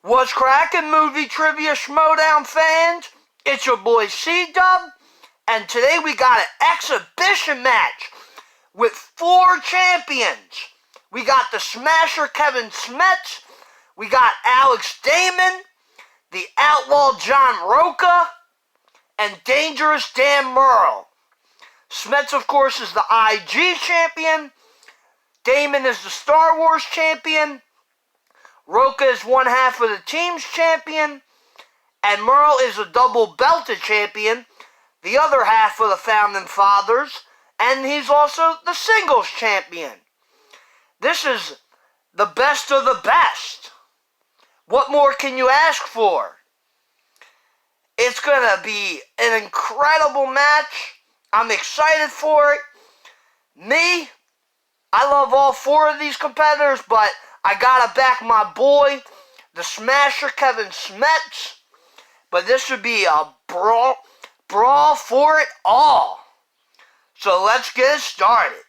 What's crackin', movie trivia Schmoedown fans? It's your boy C-Dub, and today we got an exhibition match with 4 champions. We got the Smasher Kevin Smets, we got Alex Damon, the Outlaw John Roca, and Dangerous Dan Murrell. Smets, of course, is the IG champion. Damon is the Star Wars champion. Roca is one half of the team's champion. And Murrell is a double-belted champion, the other half of the Founding Fathers. And he's also the singles champion. This is the best of the best. What more can you ask for? It's going to be an incredible match. I'm excited for it. Me, I love all 4 of these competitors, but I gotta back my boy, the Smasher Kevin Smets. But this would be a brawl for it all. So let's get it started.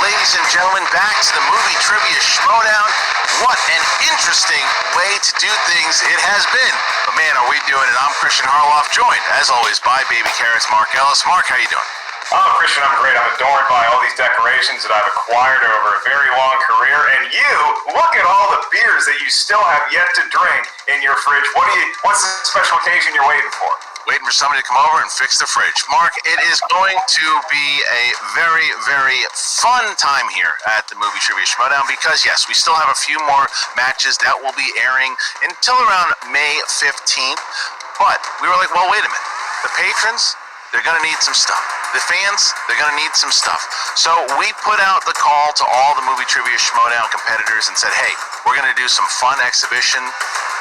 Ladies and gentlemen, back to the movie trivia Schmoedown. What an interesting way to do things it has been. But man, are we doing it. I'm Christian Harloff, joined, as always, by Baby Carrots Mark Ellis. Mark, how you doing? Oh, Christian, I'm great. I'm adorned by all these decorations that I've acquired over a very long career. And you, look at all the beers that you still have yet to drink in your fridge. What's the special occasion you're waiting for? Waiting for somebody to come over and fix the fridge. Mark, it is going to be a very, very fun time here at the Movie Trivia Schmoedown because, yes, we still have a few more matches that will be airing until around May 15th. But we were like, well, wait a minute. The patrons, they're going to need some stuff. The fans, they're going to need some stuff. So we put out the call to all the Movie Trivia Schmoedown competitors and said, hey, we're going to do some fun exhibition.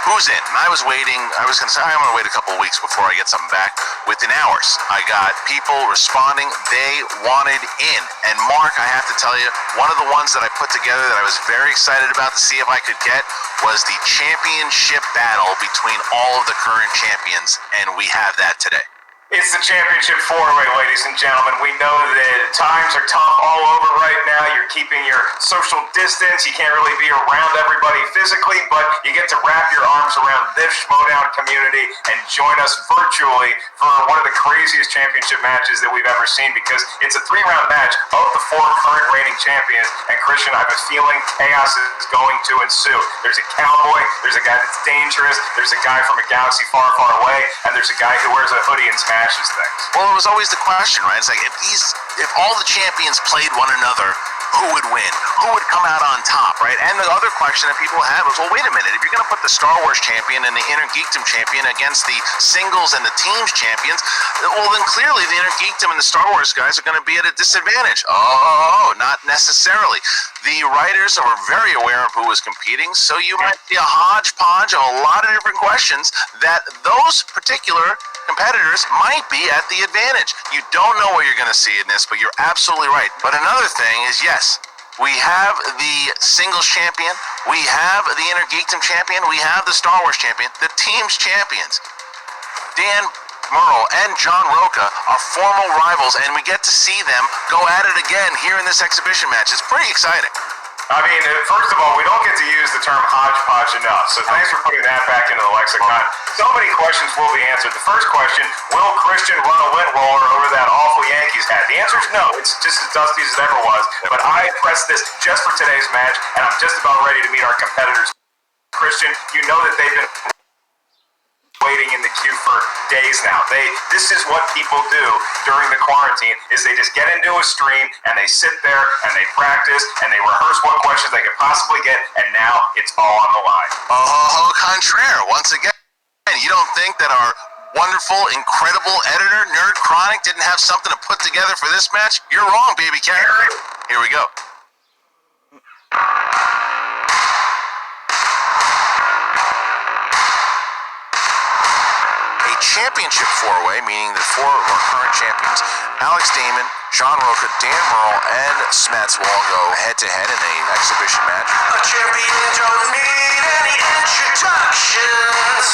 Who's in? And I was waiting. I was going to say, I'm going to wait a couple of weeks before I get something back. Within hours, I got people responding. They wanted in. And Mark, I have to tell you, one of the ones that I put together that I was very excited about to see if I could get was the championship battle between all of the current champions. And we have that today. It's the championship 4-way, ladies and gentlemen. We know that times are tough all over right now. You're keeping your social distance. You can't really be around everybody physically, but you get to wrap your arms around this Schmoedown community and join us virtually for one of the craziest championship matches that we've ever seen because it's a 3-round match of the 4 current reigning champions. And Christian, I have a feeling chaos is going to ensue. There's a cowboy, there's a guy that's dangerous, there's a guy from a galaxy far, far away, and there's a guy who wears a hoodie and smashes things. Well, it was always the question, right? It's like if all the champions played one another, who would win? Who would come out on top, right? And the other question that people had was, well, wait a minute. If you're going to put the Star Wars champion and the Inner Geekdom champion against the singles and the teams champions, well, then clearly the Inner Geekdom and the Star Wars guys are going to be at a disadvantage. Oh, not necessarily. The writers are very aware of who was competing, so you might see a hodgepodge of a lot of different questions that those particular competitors might be at the advantage. You don't know what you're going to see in this, but you're absolutely right. But another thing is, yes, we have the singles champion, we have the Inner Geekdom champion, we have the Star Wars champion, the team's champions. Dan Murrell and John Roca are formal rivals, and we get to see them go at it again here in this exhibition match. It's pretty exciting. I mean, first of all, we don't get to use the term hodgepodge enough, so thanks for putting that back into the lexicon. So many questions will be answered. The first question, will Christian run a lint roller over that awful Yankees hat? The answer is no. It's just as dusty as it ever was. But I pressed this just for today's match, and I'm just about ready to meet our competitors. Christian, you know that they've been waiting in the queue for days now. This is what people do during the quarantine, is they just get into a stream and they sit there and they practice and they rehearse what questions they could possibly get, and now it's all on the line. Au contraire, once again, you don't think that our wonderful, incredible editor, Nerd Chronic, didn't have something to put together for this match? You're wrong, baby carrot. Here we go. Championship 4-way, meaning the 4 are current champions: Alex Damon, John Roca, Dan Merle, and Smets will all go head-to-head in an exhibition match. A champion don't need any introductions.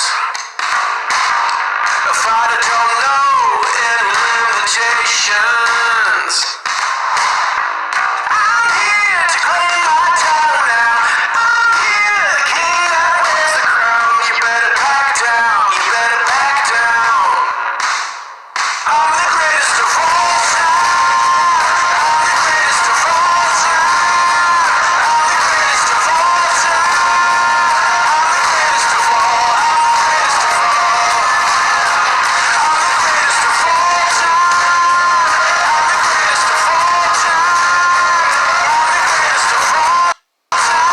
A fighter don't know any limitations. I'm here to claim my title now. I'm here, the king that wears the crown. You better back down, you better back down. I'm the greatest of all time. I'm the greatest of all time. I'm the greatest of all time. I'm the greatest of all. I'm the greatest of all. I'm the greatest of all time. I'm the greatest of all time. I'm the greatest of all time.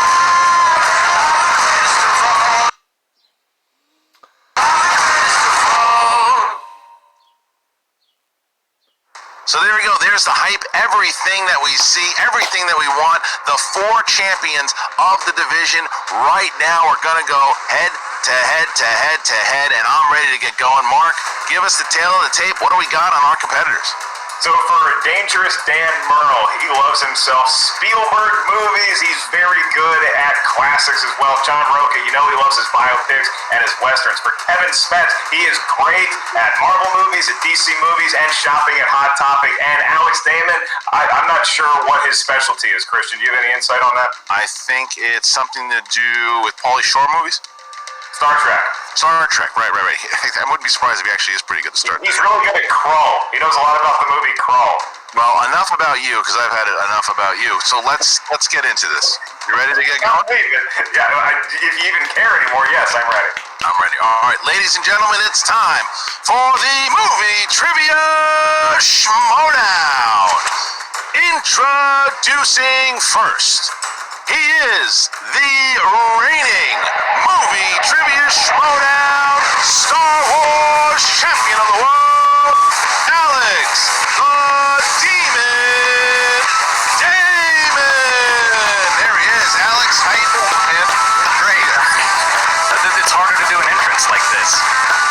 I'm the greatest of all. I'm the greatest of all. So there we go. There's the hype. Everything that we see, everything that we want. The 4 champions of the division right now are going to go head to head to head to head, and I'm ready to get going. Mark, give us the tail of the tape. What do we got on our competitors? So for Dangerous Dan Merle, he loves himself Spielberg movies. He's very good at classics as well. John Roca, you know he loves his biopics and his westerns. For Kevin Smets, he is great at Marvel movies, at DC movies, and shopping at Hot Topic. And Alex Damon, I'm not sure what his specialty is. Christian, do you have any insight on that? I think it's something to do with Pauly Shore movies. Star Trek. Star Trek, right. I wouldn't be surprised if he actually is pretty good to start. He's really good at Krull. He knows a lot about the movie Krull. Well, enough about you, because I've had enough about you. So let's get into this. You ready to get going? Yeah, if you even care anymore, yes, I'm ready. I'm ready. All right, ladies and gentlemen, it's time for the movie trivia Schmoedown. Introducing first. He is the reigning movie trivia Schmoedown Star Wars champion of the world, Alex the Demon Damon. There he is. Alex, how you doing, man? Great. It's harder to do an entrance like this.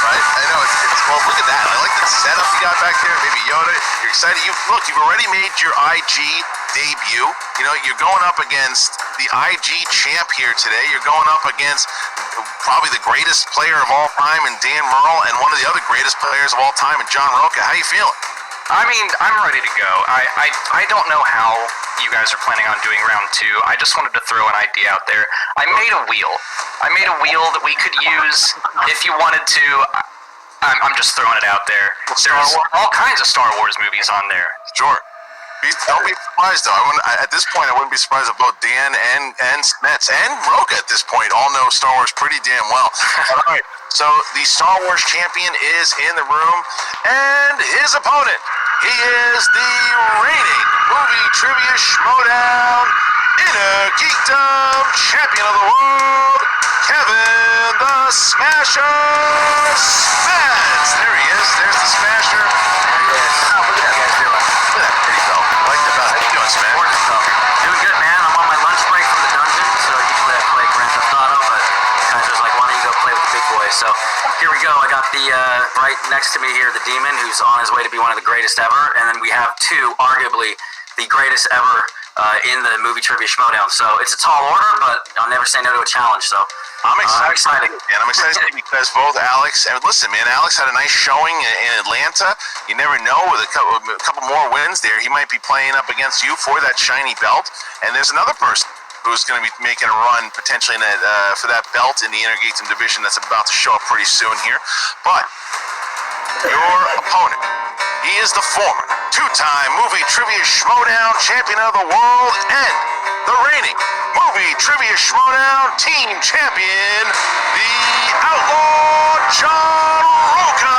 Right? I know. It's well, look at that. I like the setup you got back there. Maybe Yoda. You're excited. You've already made your IG debut. You know, you're going up against the IG champ here today. You're going up against probably the greatest player of all time in Dan Merle and one of the other greatest players of all time in John Roca. How you feeling? I mean, I'm ready to go. I don't know how you guys are planning on doing round 2. I just wanted to throw an idea out there. I made a wheel that we could use if you wanted to. I'm just throwing it out there. There's all kinds of Star Wars movies on there. Sure. Don't be surprised, though. At this point, I wouldn't be surprised if both Dan and Smets and Roca at this point all know Star Wars pretty damn well. All right. So the Star Wars champion is in the room, and his opponent, he is the reigning movie trivia Schmoedown Inner Geekdom champion of the world, Kevin the Smasher Smets. There he is. There's the Smasher. There he is. Oh, look at that guys doing. Look at that pretty belt. I like the belt. How you doing, Smash? Doing good, man. I'm on my lunch break from the dungeon, so usually I play Grand Theft Auto, but guys was like, why don't you go play with the big boys? So here we go. I got the right next to me here, the Demon, who's on his way to be one of the greatest ever, and then we have 2, arguably the greatest ever in the movie trivia Schmoedown. So it's a tall order, but I'll never say no to a challenge. So I'm excited. And I'm excited because both Alex and listen, man, Alex had a nice showing in Atlanta. You never know, with a couple more wins there, he might be playing up against you for that shiny belt. And there's another person who's going to be making a run potentially in for that belt in the Inner Geekdom division that's about to show up pretty soon here. But your opponent, he is the former 2-time movie trivia Schmoedown champion of the world and the reigning movie trivia Schmoedown team champion, the Outlaw John Roca.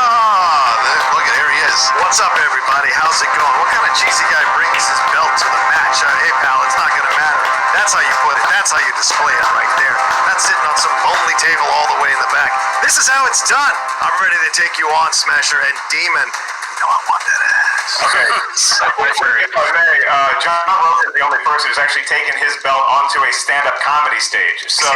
Look at, there he is. What's up, everybody? How's it going? What kind of cheesy guy brings his belt to the match? Hey, pal, it's not going to matter. That's how you put it. That's how you display it right there. That's sitting on some lonely table all the way in the back. This is how it's done. I'm ready to take you on, Smasher and Demon. You know I want that ass. Okay. If I may, John Roca is the only person who's actually taken his belt onto a stand-up comedy stage. So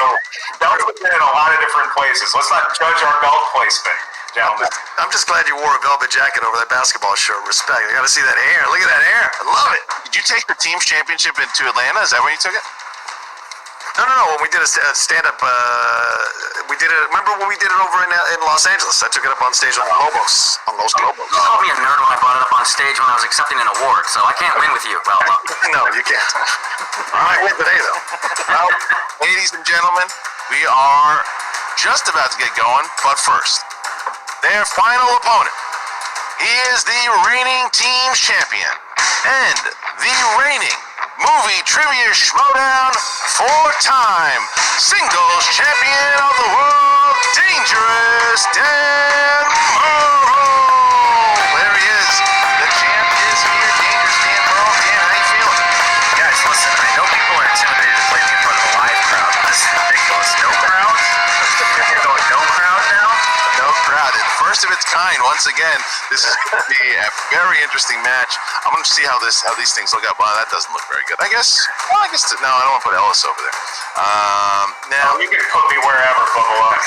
belts have been in a lot of different places. Let's not judge our belt placement. gentlemen. I'm just glad you wore a velvet jacket over that basketball shirt. Respect. I gotta see that hair. Look at that hair. I love it. Did you take the team's championship into Atlanta? Is that when you took it? No. When we did a stand-up, we did it. Remember when we did it over in Los Angeles? I took it up on stage on Lobos, on Los Lobos. You called me a nerd when I brought it up on stage when I was accepting an award, so I can't win with you. Well, No, you can't. I might win today though. Well, ladies and gentlemen, we are just about to get going, but first, their final opponent. He is the reigning team's champion and the reigning movie trivia Schmoedown four-time singles champion of the world, Dangerous Dan Murrow. There he is. The champ is here. Dangerous Dan Murrow. Dan, how you feeling? Guys, listen, I know people are intimidated to play me in front of a live crowd. This is ridiculous. No crowd? You're going no crowd now? No crowd. And first of its kind, once again, this is going to be a very interesting match. I'm going to see how these things look up. Well, that doesn't look very good. I guess, no, I don't want to put Ellis over there. Now, You can put me wherever, Bubba.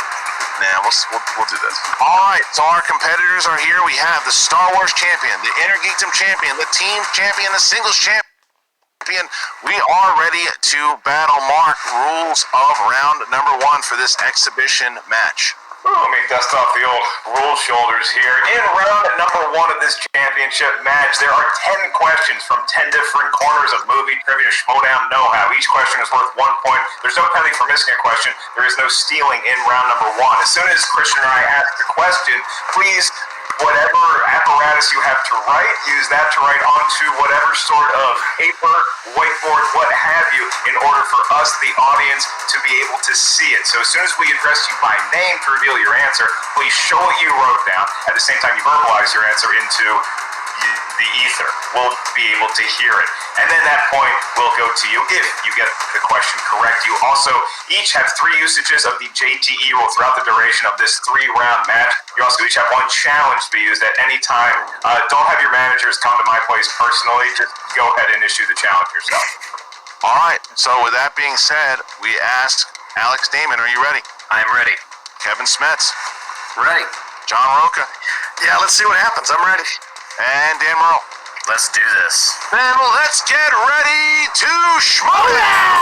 nah, we'll do this. All right, so our competitors are here. We have the Star Wars champion, the Intergeekdom champion, the team champion, the singles champion. We are ready to battle. Mark, rules of round number 1 for this exhibition match. Let me dust off the old rule shoulders here. In round number 1 of this championship match, there are 10 questions from 10 different corners of movie trivia Schmoedown know-how. Each question is worth 1 point. There's no penalty for missing a question. There is no stealing in round number 1. As soon as Christian and I ask the question, please, whatever apparatus you have to write, use that to write onto whatever sort of paper, whiteboard, what have you, in order for us, the audience, to be able to see it. So as soon as we address you by name to reveal your answer, please show what you wrote down. At the same time, you verbalize your answer into the ether. We'll be able to hear it. And then that point will go to you if you get the question correct. You also each have 3 usages of the JTE rule throughout the duration of this 3-round match. You also each have 1 challenge to be used at any time. Don't have your managers come to my place personally. Just go ahead and issue the challenge yourself. All right, so with that being said, we ask Alex Damon, are you ready? I'm ready. Kevin Smets, ready. John Roca, Yeah, let's see what happens. I'm ready. and Dan Merle. Let's do this. Then let's get ready to Schmoedown!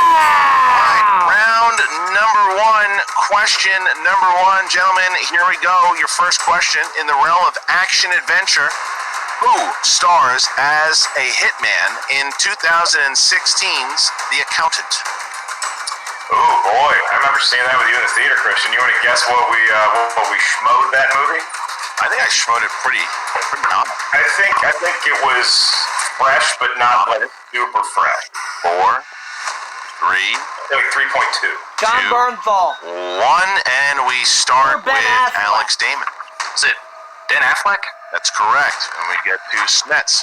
Round number 1, question number 1. Gentlemen, here we go. Your first question in the realm of action-adventure. Who stars as a hitman in 2016's The Accountant? Oh boy, I remember seeing that with you in the theater, Christian. You want to guess what we schmoed that movie? I think I schmoed it pretty nominal. I think it was fresh, but not like super fresh. 4, 3, Like 3.2. John 2, Bernthal. 1, and we start Or Ben with Affleck. Alex Damon. Is it Ben Affleck? That's correct. And we get to Smets.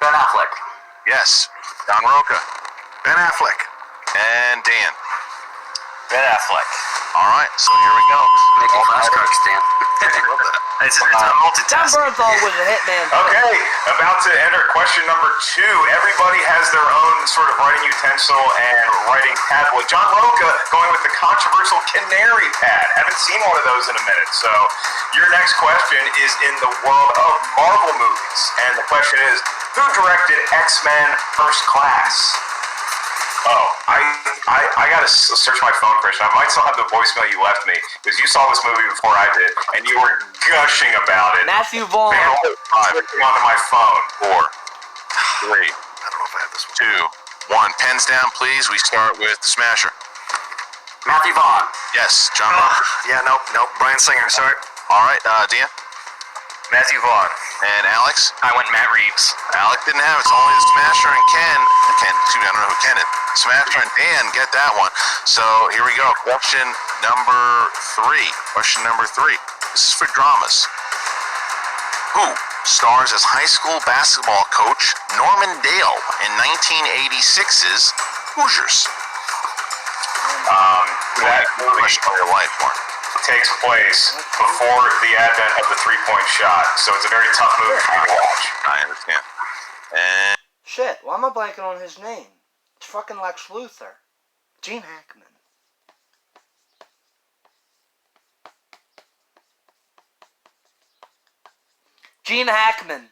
Ben Affleck. Yes. Don Roca. Ben Affleck. And Dan. Ben Affleck. All right, so here we go. Making flashcards, Dan. It's a John multitask. Bernthal was a hitman. Okay, about to enter question number 2. Everybody has their own sort of writing utensil and writing tablet. John Roca going with the controversial canary pad. Haven't seen one of those in a minute. So your next question is in the world of Marvel movies. And the question is, who directed X-Men First Class? Oh, I gotta search my phone, Christian. I might still have the voicemail you left me because you saw this movie before I did, and you were gushing about it. Matthew Vaughn. Man, I'm switching onto my phone. 4, 3, I don't know if I have this one. 2, 1. Pens down, please. We start with the Smasher. Matthew Vaughn. Yes, John Roca. Yeah, nope. Brian Singer, sorry. All right, Dan. Matthew Vaughn. And Alex. I went Matt Reeves. Alex didn't have it. It's only the Smasher and Ken. Excuse me, I don't know who Ken is. Smasher and Dan get that one. So here we go. Question number 3. Question number 3. This is for dramas. Who stars as high school basketball coach Norman Dale in 1986's Hoosiers? That movie Question of your life, Mark. takes place before the advent of the 3-point shot, so it's a very tough movie for me to watch. I understand. And Shit, why am I blanking on his name? It's fucking Lex Luthor. Gene Hackman. Gene Hackman.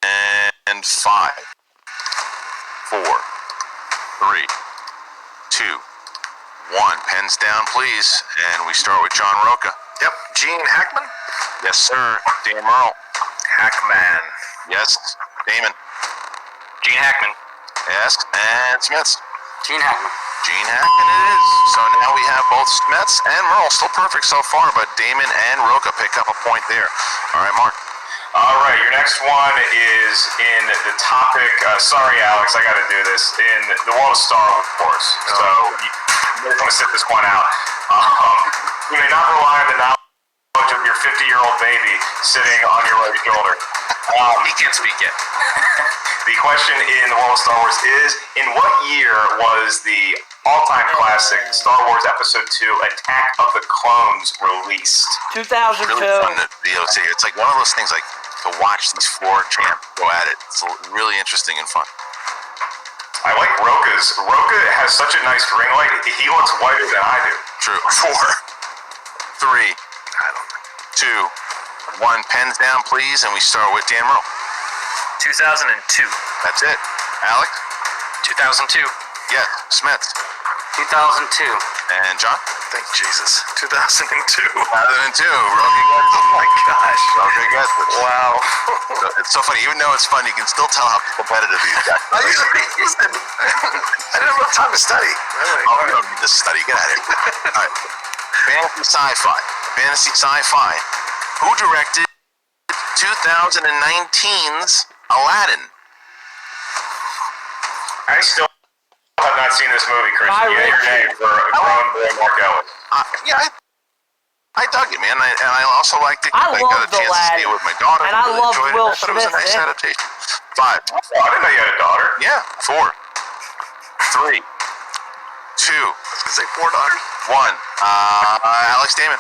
And 5, 4, 3, 2, 1. Pens down, please. And we start with John Roca. Yep, Gene Hackman. Yes, sir. Dan Merle. Hackman. Yes. Damon. Gene Hackman. Yes. And Smets. Gene Hackman. Gene Hackman it is. So now we have both Smets and Merle. Still perfect so far, but Damon and Roca pick up a point there. All right, Mark. All right, your next one is in the topic. Sorry, Alex, I got to do this. In the world of Star Wars. So you're going to sit this one out. You may not rely on the knowledge of your 50-year-old baby sitting on your right shoulder. He can't speak yet. The question in the world of Star Wars is, in what year was the all-time classic Star Wars Episode 2 Attack of the Clones released? 2002. Really fun to be able to see. It's like one of those things like to watch these four champs go at it. It's really interesting and fun. I like Roca's. Roca has such a nice ring light. He looks whiter than I do. True. 4, 3, 2, 1. Pens down, please, and we start with Dan Merle. 2002. That's it. Alex? 2002. Yes. Smets. 2002. And John? Thank Jesus. 2002. 2002. Roca gets it. Oh my gosh. Roca gets it. Wow. It's so funny. Even though it's fun, you can still tell how competitive these guys are. Listen, I didn't have enough time to study. Oh, you don't need to study. Get out of here. All right. Fantasy sci-fi. Fantasy sci-fi. Who directed 2019's Aladdin? I still have not seen this movie, Christian. Guy You had your Ritchie. name for a grown boy, Mark Ellis. Yeah, I dug it, man. And I also liked it. I got a loved chance to see it Aladdin. with my daughter. And I really loved enjoyed Will it. I thought it was a Smith nice in it. adaptation. 5. Oh, I didn't know you had a daughter. Yeah. 4, 3, 2, Say 4 daughters. 1. Alex Damon.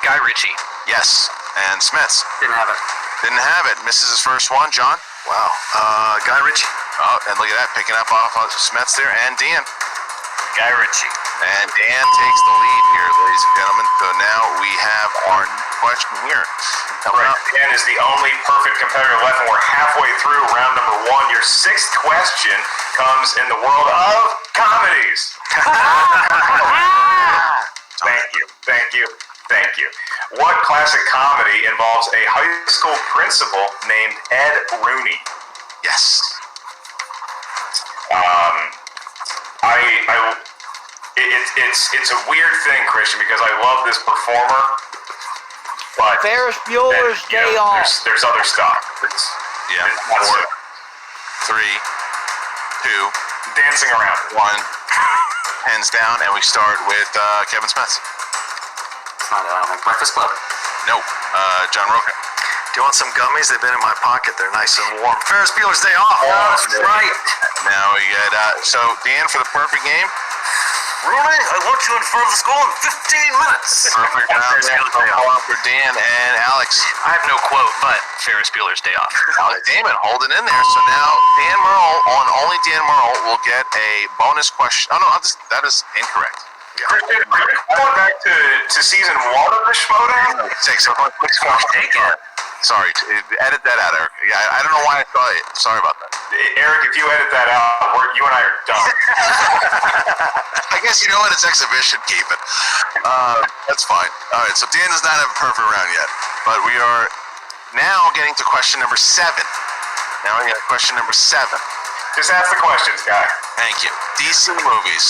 Guy Ritchie. Yes. And Smets. Didn't have it. Didn't have it. Misses his first one. John. Wow. Guy Ritchie. Oh, and look at that, picking up off of Smets there, and Dan. Guy Ritchie. And Dan takes the lead here, ladies and gentlemen. So now we have our question here. Right. Dan is the only perfect competitor left, and we're halfway through round number 1. Your 6th question comes in the world of comedies. Thank you. Thank you. Thank you. What classic comedy involves a high school principal named Ed Rooney? Yes. It's a weird thing, Christian, because I love this performer, but Ferris Bueller's then, Day Off. There's other stuff. It's not 4, so- 3, 2, dancing around. 1. Hands down, and we start with Kevin Smets. It's not Breakfast Club. No, John Roca. Do you want some gummies? They've been in my pocket. They're nice and warm. Ferris Bueller's Day Off. That's right. Now we get so Dan for the perfect game. Rooney, I want you in front of the school in 15 minutes. Perfect round for Dan and Alex. I have no quote, but Ferris Bueller's Day Off. Alex Damon holding in there. So now Dan Merle, only Dan Merle will get a bonus question. Oh no, that is incorrect. Christian, are you going back to season 1 of the Schmoedown? 6. Take it. Sorry, edit that out, Eric. Yeah, I don't know why I thought it. Sorry about that. Eric, if you edit that out, you and I are done. I guess you know what? It's exhibition. Keep it. That's fine. All right, so Dan does not have a perfect round yet, but we are now getting to question number 7. Now we got question number 7. Just ask the questions, guy. Thank you. DC movies.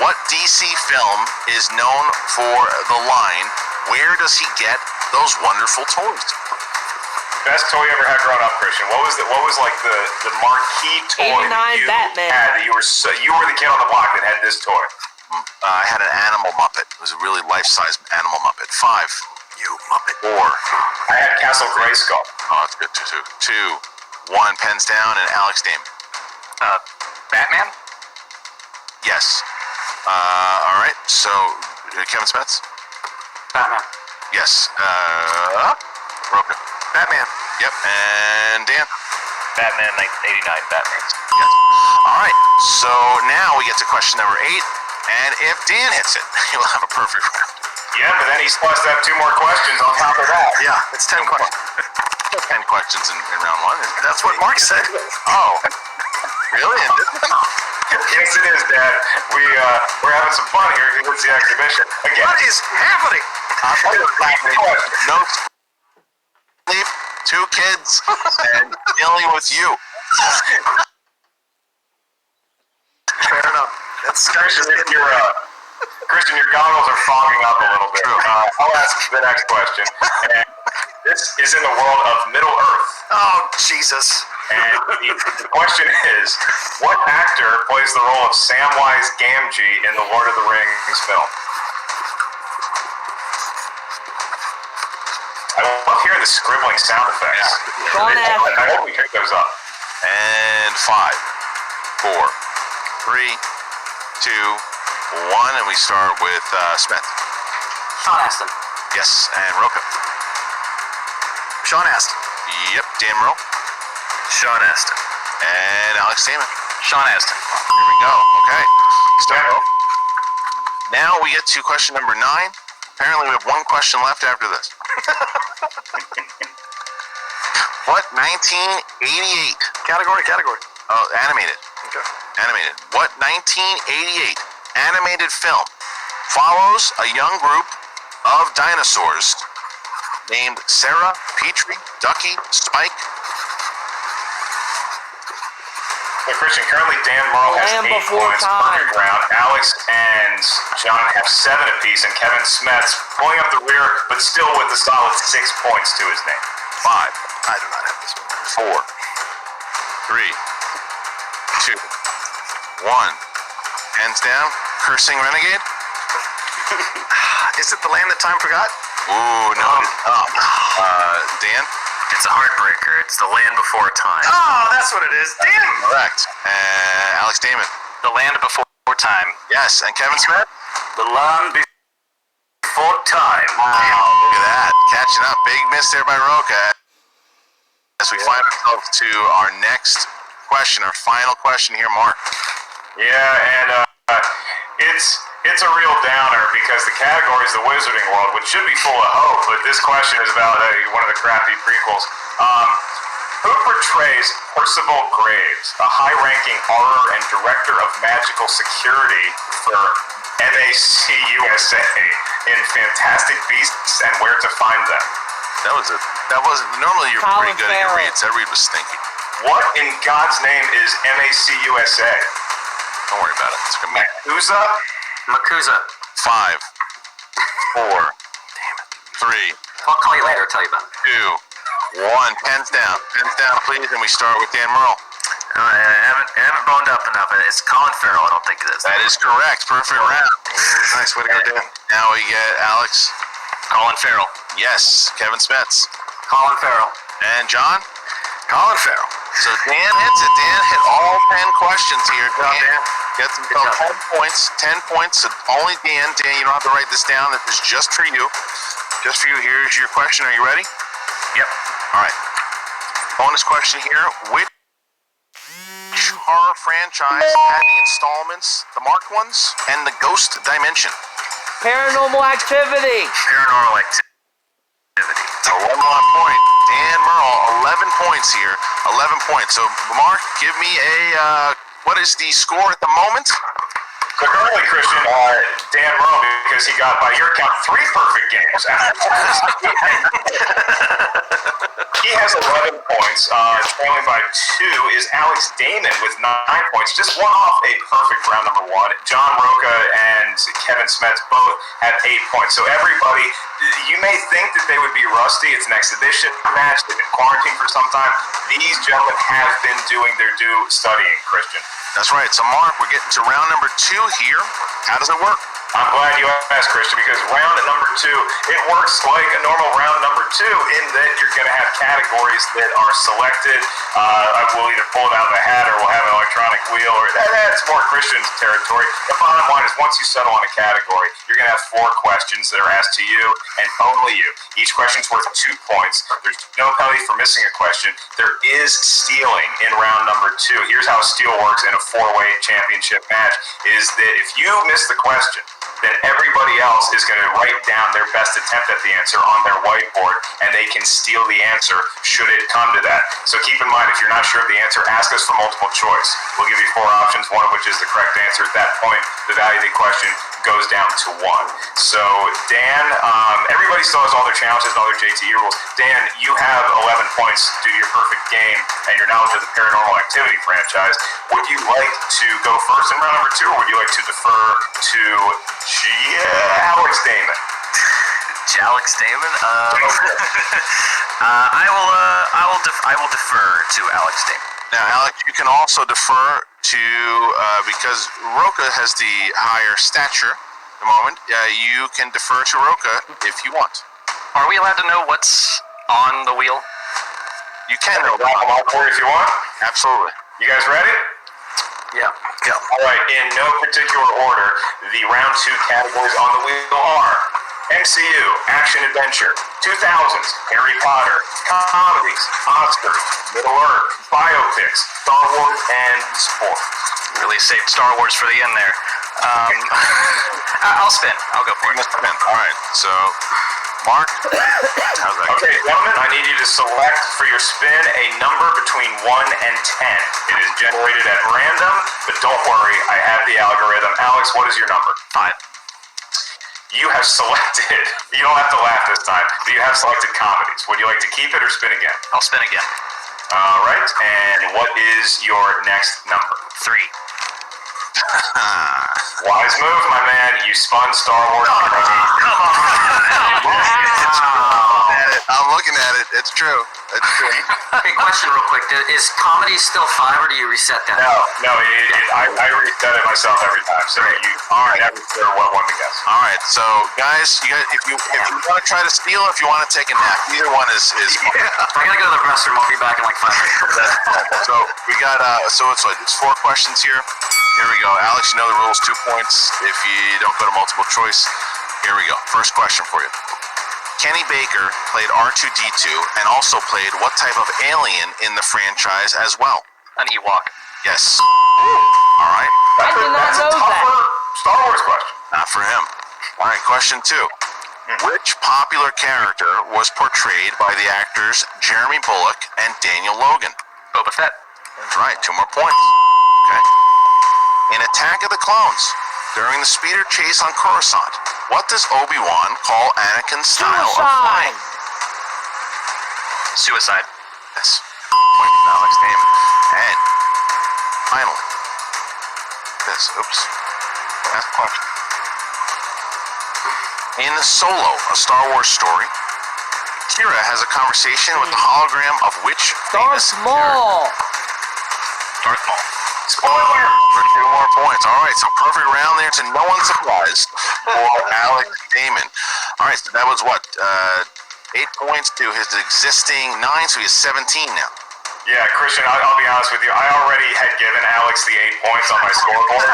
What DC film is known for the line, "Where does he get those wonderful toys?" Best toy you ever had growing up, Christian. What was like the marquee toy 89 you Batman. had that you were the kid on the block that had this toy? I had an animal Muppet. It was a really life-size animal Muppet. 5. You Muppet. 4. I had Castle Grayskull. Oh, that's good. 2, 1. Pens down, and Alex Damon. Batman? Yes. All right. So, Kevin Smets? Batman. Yes. Roca. Batman. Yep. And Dan? Batman 1989. Batman. Yes. All right. So now we get to question number 8. And if Dan hits it, he'll have a perfect round. Yeah, but then he's supposed to have 2 more questions on top of that. Yeah, it's 10 questions. 10 questions in round 1. That's what Mark said. Oh, really? Yes, it is, Dad. We're having some fun here. It's the exhibition. Again, What is happening? I'll tell you what, no sleep, 2 kids, and dealing with you. Fair enough. That's Christian, your goggles are fogging up a little bit. I'll ask the next question. And this is in the world of Middle Earth. Oh, Jesus. And the question is, what actor plays the role of Samwise Gamgee in the Lord of the Rings film? I love hearing the scribbling sound effects. Sean Astin. I hope we pick those up. And 5, 4, 3, 2, 1, and we start with Smith. Sean Astin. Yes, and Roka. Sean Astin. Yep, Dan Merle. Sean Astin. And Alex Damon. Sean Astin. Here we go. Okay. So now we get to question number 9. Apparently we have 1 question left after this. What 1988 Category. Oh, animated. Okay. Animated. What 1988 animated film follows a young group of dinosaurs named Sarah, Petrie, Ducky, Spike? So Christian, currently Dan Merle has Land 8 Before points Time. per round. Alex and John have 7 apiece, and Kevin Smets pulling up the rear, but still with a solid 6 points to his name. 5, I do not have this one. 4, 3, 2, 1. Hands down. Cursing Renegade. Is it The Land That Time Forgot? Ooh, no. Dan? It's a heartbreaker. It's The Land Before Time. Oh, that's what it is. Damn. Correct. Alex Damon. The Land Before Time. Yes, and Kevin Smith? The Land Before Time. Wow, look at that. Catching up. Big miss there by Roka. As we find ourselves to our next question, our final question here, Mark. Yeah, and it's a real downer because the category is the Wizarding World, which should be full of hope, but this question is about one of the crappy prequels. Who portrays Percival Graves, a high-ranking horror and director of magical security for MAC USA in Fantastic Beasts and Where to Find Them? That wasn't normally you're Colin pretty good at your Farrell. reads. That read was stinky. What in God's name is MAC USA? Don't worry about it. It's gonna be Uza? Makuza. 5, 4, 3, I'll call you later. I'll tell you about it. 2, 1. Pens down. Pens down, please. And we start with Dan Merle. I haven't boned up enough. It's Colin Farrell. I don't think it is. That is correct. Perfect round. Nice way to go, Dan. Now we get Alex. Colin Farrell. Yes. Kevin Smets. Colin Farrell. And John. Colin Farrell. So Dan hits it. Dan hit all 10 questions here. Dan. Gets himself 10 points. 10 points. So only Dan. Dan, you don't have to write this down. This is just for you. Just for you. Here's your question. Are you ready? Yep. All right. Bonus question here. Which horror franchise had the installments, the marked ones, and the Ghost Dimension? Paranormal Activity. Paranormal Activity. So 1 more point. Dan Merle, 11 points here. 11 points. So Mark, give me a what is the score at the moment? So currently, Christian, Dan Merle, because he got, by your count, 3 perfect games. He has 11 points. Trailing by 2 is Alex Damon with 9 points. Just one off a perfect round number 1. John Roca and Kevin Smets both have 8 points. So everybody, you may think that they would be rusty. It's an exhibition match. They've been quarantined for some time. These gentlemen have been doing their due studying, Christian. That's right. So Mark, we're getting to round number 2 here. How does it work? I'm glad you asked, Christian, because round number 2, it works like a normal round number 2 in that you're going to have categories that are selected. I will either pull it out of a hat or we'll have an electronic wheel, or that's more Christian's territory. The bottom line is once you settle on a category, you're going to have 4 questions that are asked to you and only you. Each question's worth 2 points. There's no penalty for missing a question. There is stealing in round number 2. Here's how a steal works in a 4-way championship match, is that if you miss the question, then everybody else is going to write down their best attempt at the answer on their whiteboard, and they can steal the answer should it come to that. So keep in mind, if you're not sure of the answer, ask us for multiple choice. We'll give you 4 options, one of which is the correct answer. At that point, the value of the question goes down to 1. So Dan, everybody still has all their challenges and all their JTE rules. Dan, you have 11 points due to your perfect game and your knowledge of the Paranormal Activity franchise. Would you like to go first in round number 2, or would you like to defer to Alex Damon? Alex Damon? I will defer to Alex Damon. Now, Alex, you can also defer to, because Roca has the higher stature at the moment, you can defer to Roca if you want. Are we allowed to know what's on the wheel? You can. I'll drop them all for you if you want. Absolutely. You guys ready? Yeah. Go. All right, in no particular order, the round 2 categories on the wheel are MCU, Action Adventure, 2000s, Harry Potter, Comedies, Oscars, Middle Earth, Biopics, Star Wars, and Sport. Really saved Star Wars for the end there. I'll spin. I'll go for it. All right, so, Mark, how's that? Okay, gentlemen, I need you to select for your spin a number between 1 and 10. It is generated at random, but don't worry, I have the algorithm. Alex, what is your number? 5. You have selected, you don't have to laugh this time, but you have selected comedies. Would you like to keep it or spin again? I'll spin again. All right, and what is your next number? 3. Wise move, my man. You spun Star Wars. I'm looking at it. It's true. It's true. Hey, question real quick. Is comedy still 5, or do you reset that? No, I reset it myself every time, so you are never sure what one to guess. All right, so guys, if you want to try to steal, if you want to take a nap, either one is. I gotta go to the restroom. I'll be back in like 5 minutes. So we got so it's 4 questions here. Here we go, Alex. You know the rules. 2 points if you don't go to multiple choice. Here we go. First question for you. Kenny Baker played R2-D2 and also played what type of alien in the franchise as well? An Ewok. Yes. All right. I did not That's a know that. tougher Star Wars question. Not for him. All right, question 2. Which popular character was portrayed by the actors Jeremy Bulloch and Daniel Logan? Boba Fett. That's right, 2 more points. Okay. In Attack of the Clones, during the speeder chase on Coruscant, what does Obi-Wan call Anakin's style of flying? Suicide. Yes. Point to Alex Damon. And finally, last question. In Solo, a Star Wars story, Kira has a conversation with the hologram of which famous Darth Maul. Darth Maul. Spoiler! For 2 more points. All right, so perfect round there to no one's surprise for Alex Damon. All right, so that was what? 8 points to his existing 9, so he has 17 now. Yeah, Christian, I'll be honest with you. I already had given Alex the 8 points on my scoreboard.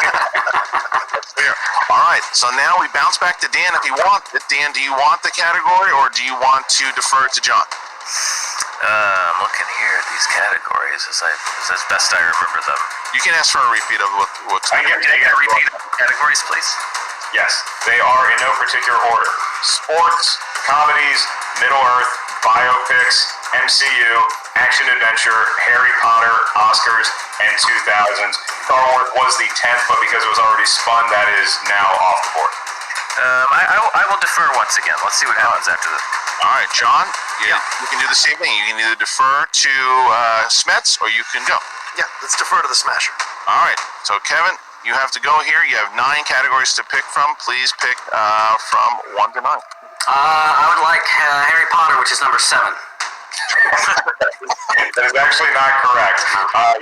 That's fair. All right, so now we bounce back to Dan if you want it. Dan, do you want the category or do you want to defer to John? I'm looking here at these categories as best I remember them. You can ask for a repeat of what's. I get Can I get a repeat of the categories, please? Yes, they are in no particular order. Sports, comedies, Middle Earth, biopics, MCU, action adventure, Harry Potter, Oscars, and 2000s. Star Wars was the 10th, but because it was already spun, that is now off the board. I will defer once again. Let's see what happens after this. All right, John, you can do the same thing. You can either defer to Smets or you can go. Yeah, let's defer to the Smasher. All right, so Kevin, you have to go here. You have 9 categories to pick from. Please pick from 1 to 9. I would like Harry Potter, which is number 7. That is actually not correct.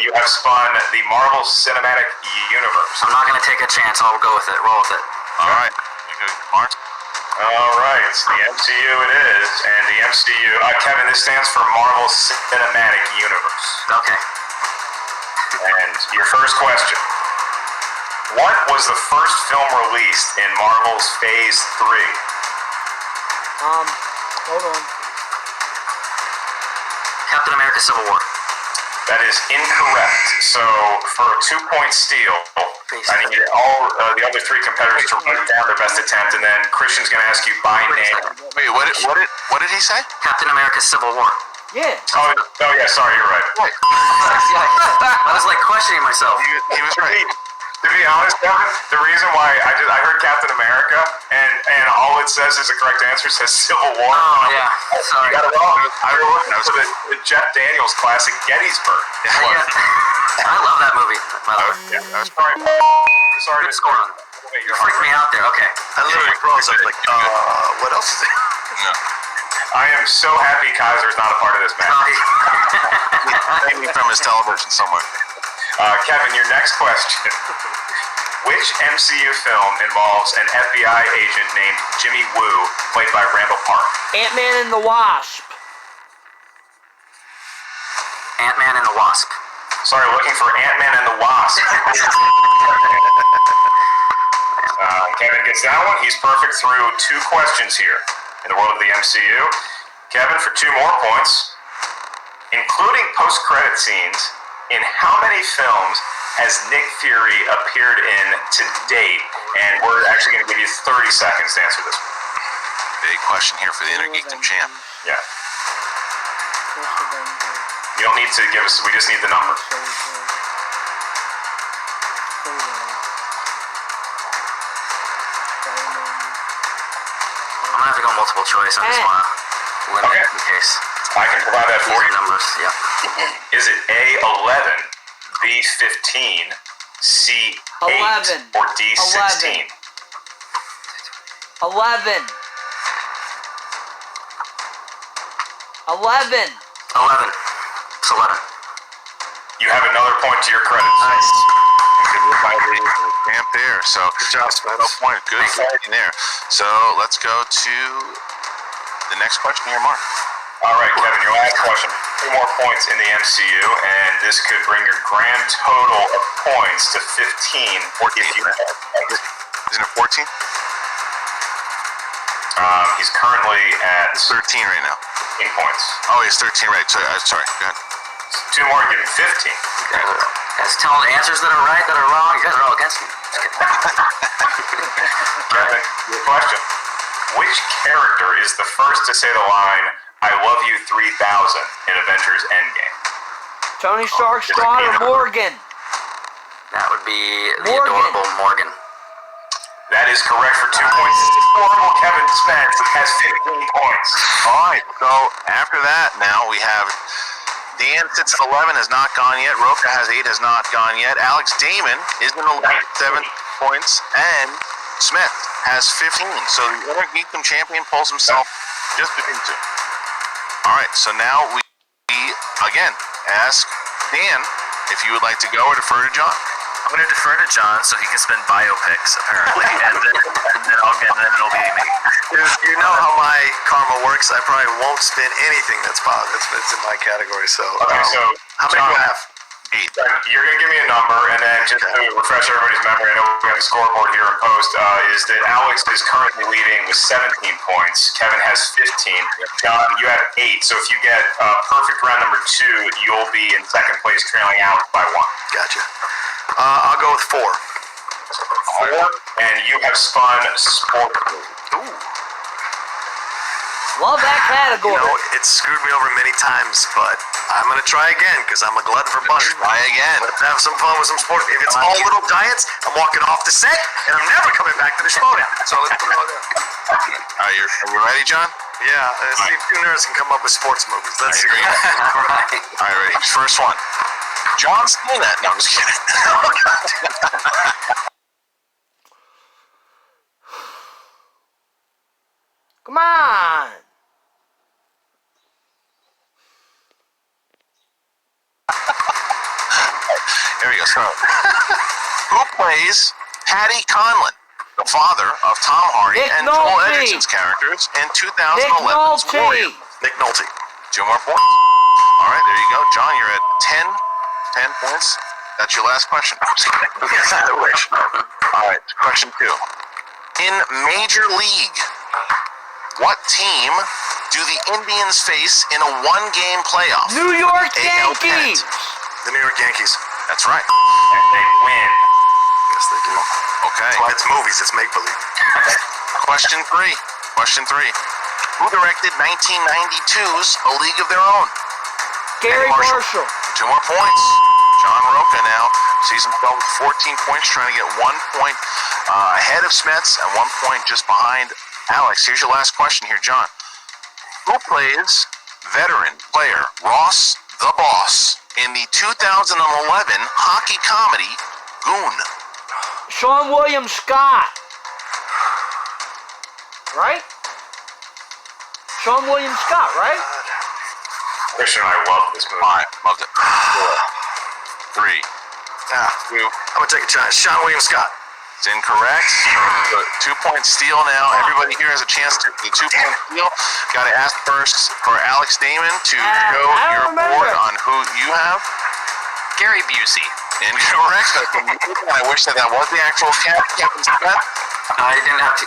You have spun the Marvel Cinematic Universe. I'm not gonna take a chance. I'll go with it. Roll with it. All right, Mark. All right, the MCU it is, and the MCU, Kevin, this stands for Marvel Cinematic Universe. Okay. And your first question. What was the first film released in Marvel's Phase 3? Hold on. Captain America: Civil War. That is incorrect. So for a 2-point steal, I need all the other three competitors to write down their best attempt, and then Christian's going to ask you by name. Wait, what did he say? Captain America's Civil War. Yeah. Oh yeah, sorry, you're right. Right. I was like questioning myself. He was right. To be honest, Kevin, the reason why I heard Captain America, and all it says is the correct answer says Civil War. Oh, yeah. Sorry. You got it wrong. I was looking for the Jeff Daniels classic Gettysburg. Yeah. I love that movie, by the way. Yeah, sorry to score. You freaked me out there. Okay. I literally froze. I was like, what else is there? No. I am so happy Kaiser's not a part of this match. Sorry. Maybe from his television somewhere. Kevin, your next question. Which MCU film involves an FBI agent named Jimmy Woo, played by Randall Park? Ant-Man and the Wasp. Ant-Man and the Wasp. Sorry, looking for Ant-Man and the Wasp. Kevin gets that one. He's perfect through 2 questions here in the world of the MCU. Kevin, for 2 more points, including post-credit scenes, in how many films has Nick Fury appeared in to date? And we're actually going to give you 30 seconds to answer this one. Big question here for the Inner Geekdom champ. Yeah. You don't need to give us, we just need the number. I'm gonna have to go multiple choice. I just wanna limit Okay. in case. I can provide that for Easy you. numbers. Yeah. Is it A11, B15, C8, 11. or D16? 11. 11. 11. It's 11. You have another point to your credit. Nice. Good move by the champ there. So Good job, Spence. no point. Good fighting there. So let's go to the next question here, Mark. All right, Kevin, your last question. 2 more points in the MCU, and this could bring your grand total of points to 15. 14. If you, Isn't it 14? he's currently at It's 13 right now. 15 points. Oh, he's 13 right. So, sorry. Go ahead. 2 more, give him 15. Guys, tell the answers that are right, that are wrong. You guys are all against me. Kevin, your question. Which character is the first to say the line, "I love you 3000" in Avengers Endgame? Tony Stark's daughter, Morgan. That would be the Morgan. adorable Morgan. That is correct for 2 points. Adorable Kevin Spence has 15 points. All right. So after that, now we have Dan sits at 11, has not gone yet. Roca has 8, has not gone yet. Alex Damon is in 11, 7 points, and Smith has 15. So the Inner Geekdom champion pulls himself just between 2. All right. So now we again ask Dan if you would like to go or defer to John. I'm going to defer to John so he can spin biopics, apparently, and then it'll be me. You know how my karma works. I probably won't spin anything that's positive. That's in my category. So, Okay, so how many do I have? 8. You're going to give me a number, and then just to refresh everybody's memory, I know we have the scoreboard here in post, is that Alex is currently leading with 17 points. Kevin has 15. John, you have 8. So if you get perfect round number 2, you'll be in second place, trailing Alex by 1. Gotcha. I'll go with 4. 4, and you have spun sport. Ooh. Love that You category. know, it's screwed me over many times, but I'm going to try again because I'm a glutton for punishment. Try again. Let's have some fun with some sports. If it's all little diets, I'm walking off the set, and I'm never coming back to the Schmoedown. So let's put it all there. Are you ready, John? Yeah, see if 2 nerds can come up with sports movies. Let's see. All right, ready. First one. John Cena. No, I'm just kidding. Come on. There we go. So, who plays Patty Conlon, the father of Tom Hardy Nick and Joel Nolte. Edgerton's characters in Nick 2011's Warrior? Nolte. Nick Nolte. 2 more points. All right, there you go. John, you're at 10 points. That's your last question. Yes, I wish. All right, question 2. In Major League, what team do the Indians face in a 1-game playoff? New York AL Yankees. pennant. The New York Yankees. That's right. And they win. Yes, Yes, they do. Okay. That's why it's movies. It's make believe. Question three. Who directed 1992's A League of Their Own? Gary Marshall. 2 more points. John Roca now sees himself with 14 points, trying to get 1 point ahead of Smets and 1 point just behind Alex. Here's your last question here, John. Who plays veteran player Ross the Boss in the 2011 hockey comedy Goon? Sean William Scott. Right? Sean William Scott, right? Christian and I love this movie. 5. Loved it. 4. 3. 2. I'm going to take a chance. Sean William Scott. It's incorrect. 2-point steal now. Everybody here has a chance to the 2-point steal. Got to ask first for Alex Damon to show I your don't remember. board on who you have. Gary Busey. Incorrect. I wish that was the actual Captain Smith. I didn't have to.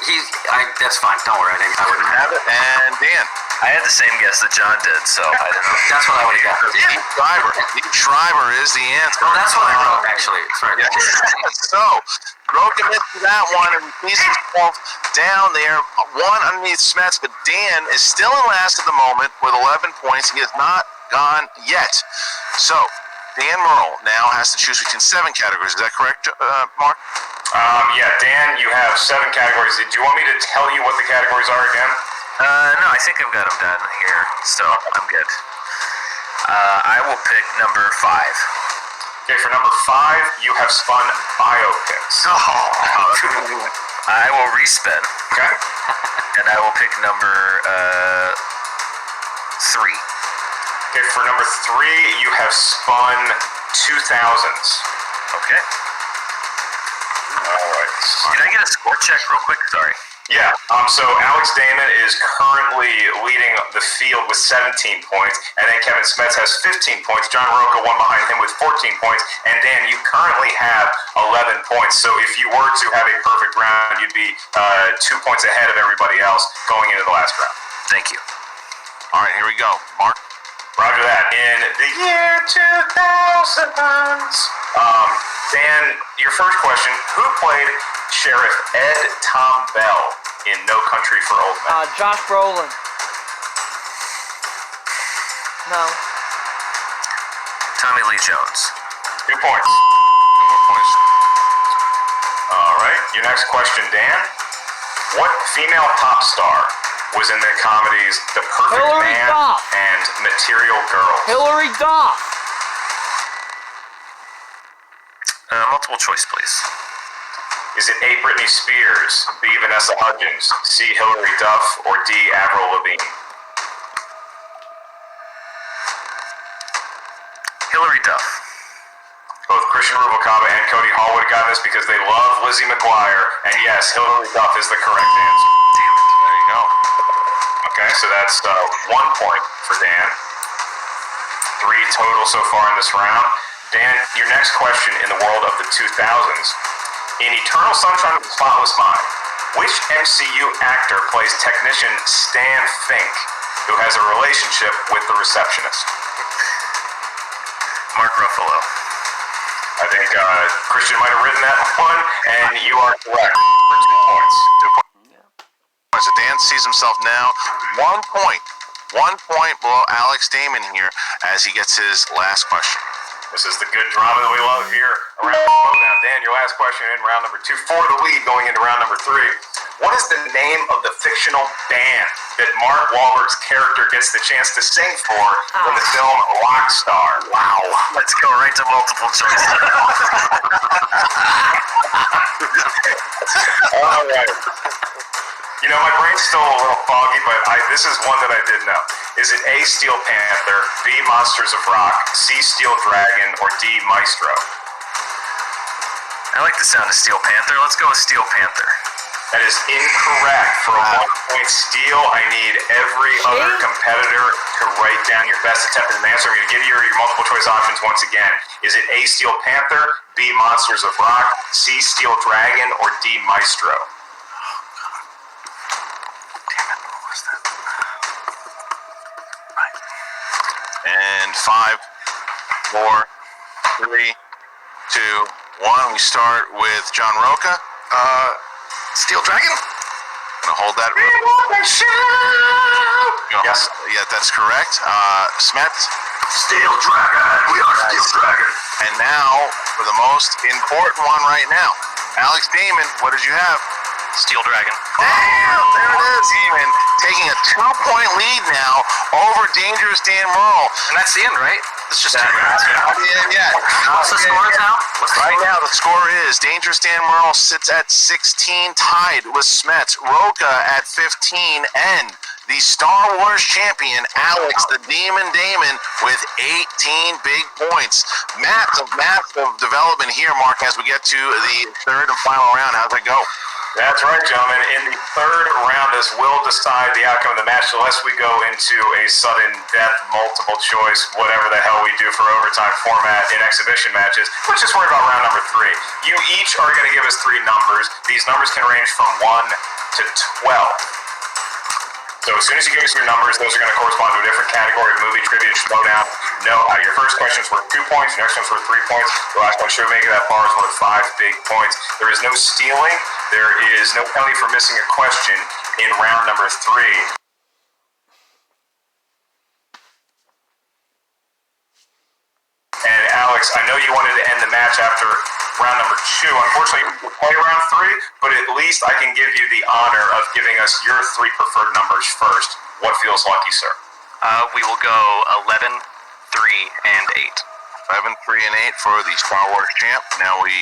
That's fine. Don't worry. I wouldn't have. Have it. And Dan. I had the same guess that John did, so I don't know. That's what I would have got. Steve Schreiber. Steve Schreiber is the answer. Oh, that's what I wrote. Actually, it's right. Yeah. So, Roca missed that one and sees himself down there, one underneath Smets, but Dan is still in last at the moment with 11 points. He has not gone yet. So, Dan Merle now has to choose between 7 categories. Is that correct, Mark? Yeah, Dan, you have 7 categories. Do you want me to tell you what the categories are again? No, I think I've got them done here, so I'm good. I will pick number 5. Okay, for number 5, you have spun biopics. I will respin, Okay. and I will pick number 3. Okay, for number 3, you have spun 2000s. Okay. All right. Can I get a score check real quick? Sorry. Yeah, so Alex Damon is currently leading the field with 17 points, and then Kevin Smets has 15 points. John Roca, one behind him with 14 points, and Dan, you currently have 11 points. So if you were to have a perfect round, you'd be 2 points ahead of everybody else going into the last round. Thank you. All right, here we go. Mark? Roger that. In the year 2000s. Dan, your first question, who played Sheriff Ed Tom Bell in No Country for Old Men? Josh Brolin. No. Tommy Lee Jones. 2 points. 2 more points. All right. Your next question, Dan. What female pop star was in the comedies The Perfect Hilary Man Duff. and Material Girl? Hilary Duff. Multiple choice, please. Is it A. Britney Spears, B. Vanessa Hudgens, C. Hilary Duff, or D. Avril Lavigne? Hilary Duff. Both Christian Rubalcaba and Cody Hall would have gotten this because they love Lizzie McGuire, and yes, Hilary Duff is the correct answer. Damn it. There you go. Okay, so that's 1 point for Dan. 3 total so far in this round. Dan, your next question in the world of the 2000s. In Eternal Sunshine of the Spotless Mind, which MCU actor plays technician Stan Fink, who has a relationship with the receptionist? Mark Ruffalo. I think Christian might have written that one, and you are correct for 2 points. 2 points. So Dan sees himself now 1 point. 1 point below Alex Damon here as he gets his last question. This is the good drama that we love here around the Schmoedown. Dan, your last question in round number 2 for the lead going into round number 3. What is the name of the fictional band that Mark Wahlberg's character gets the chance to sing for in the film Rockstar? Wow. Let's go right to multiple choice. All right. You know, my brain's still a little foggy, but this is one that I did know. Is it A, Steel Panther, B, Monsters of Rock, C, Steel Dragon, or D, Maestro? I like the sound of Steel Panther. Let's go with Steel Panther. That is incorrect. For a 1-point steal, I need every other competitor to write down your best attempt at an answer. I'm going to give you your multiple choice options once again. Is it A, Steel Panther, B, Monsters of Rock, C, Steel Dragon, or D, Maestro? And 5, 4, 3, 2, 1. We start with John Roca. Steel Dragon? Gonna hold that. Yes. Yeah, that's correct. Smet. Steel Dragon. We are Steel Dragon. And now, for the most important one right now. Alex Damon, what did you have? Steel Dragon. Damn, there it is. Damon taking a 2-point lead now over Dangerous Dan Merle. And that's the end, right? It's just 2 rounds. Yeah. What's the score now? Right now, the score is Dangerous Dan Merle sits at 16, tied with Smets, Roca at 15, and the Star Wars champion, Alex the Demon Damon, with 18 big points. Massive development here, Mark, as we get to the third and final round. How's that go? That's right, gentlemen. In the third round, this will decide the outcome of the match unless we go into a sudden death, multiple choice, whatever the hell we do for overtime format in exhibition matches. Let's just worry about round number 3. You each are going to give us 3 numbers. These numbers can range from 1 to 12. So as soon as you give us your numbers, those are going to correspond to a different category of movie trivia Schmoedown. No, your first question's worth 2 points, your next one's worth 3 points, the last one should make it that far is worth 5 big points. There is no stealing, there is no penalty for missing a question in round number 3. And Alex, I know you wanted to end the match after round number 2. Unfortunately, we'll play round 3, but at least I can give you the honor of giving us your 3 preferred numbers first. What feels lucky, sir? We will go 11, 3, and 8. 11, 3, and 8 for the Star Wars champ. Now we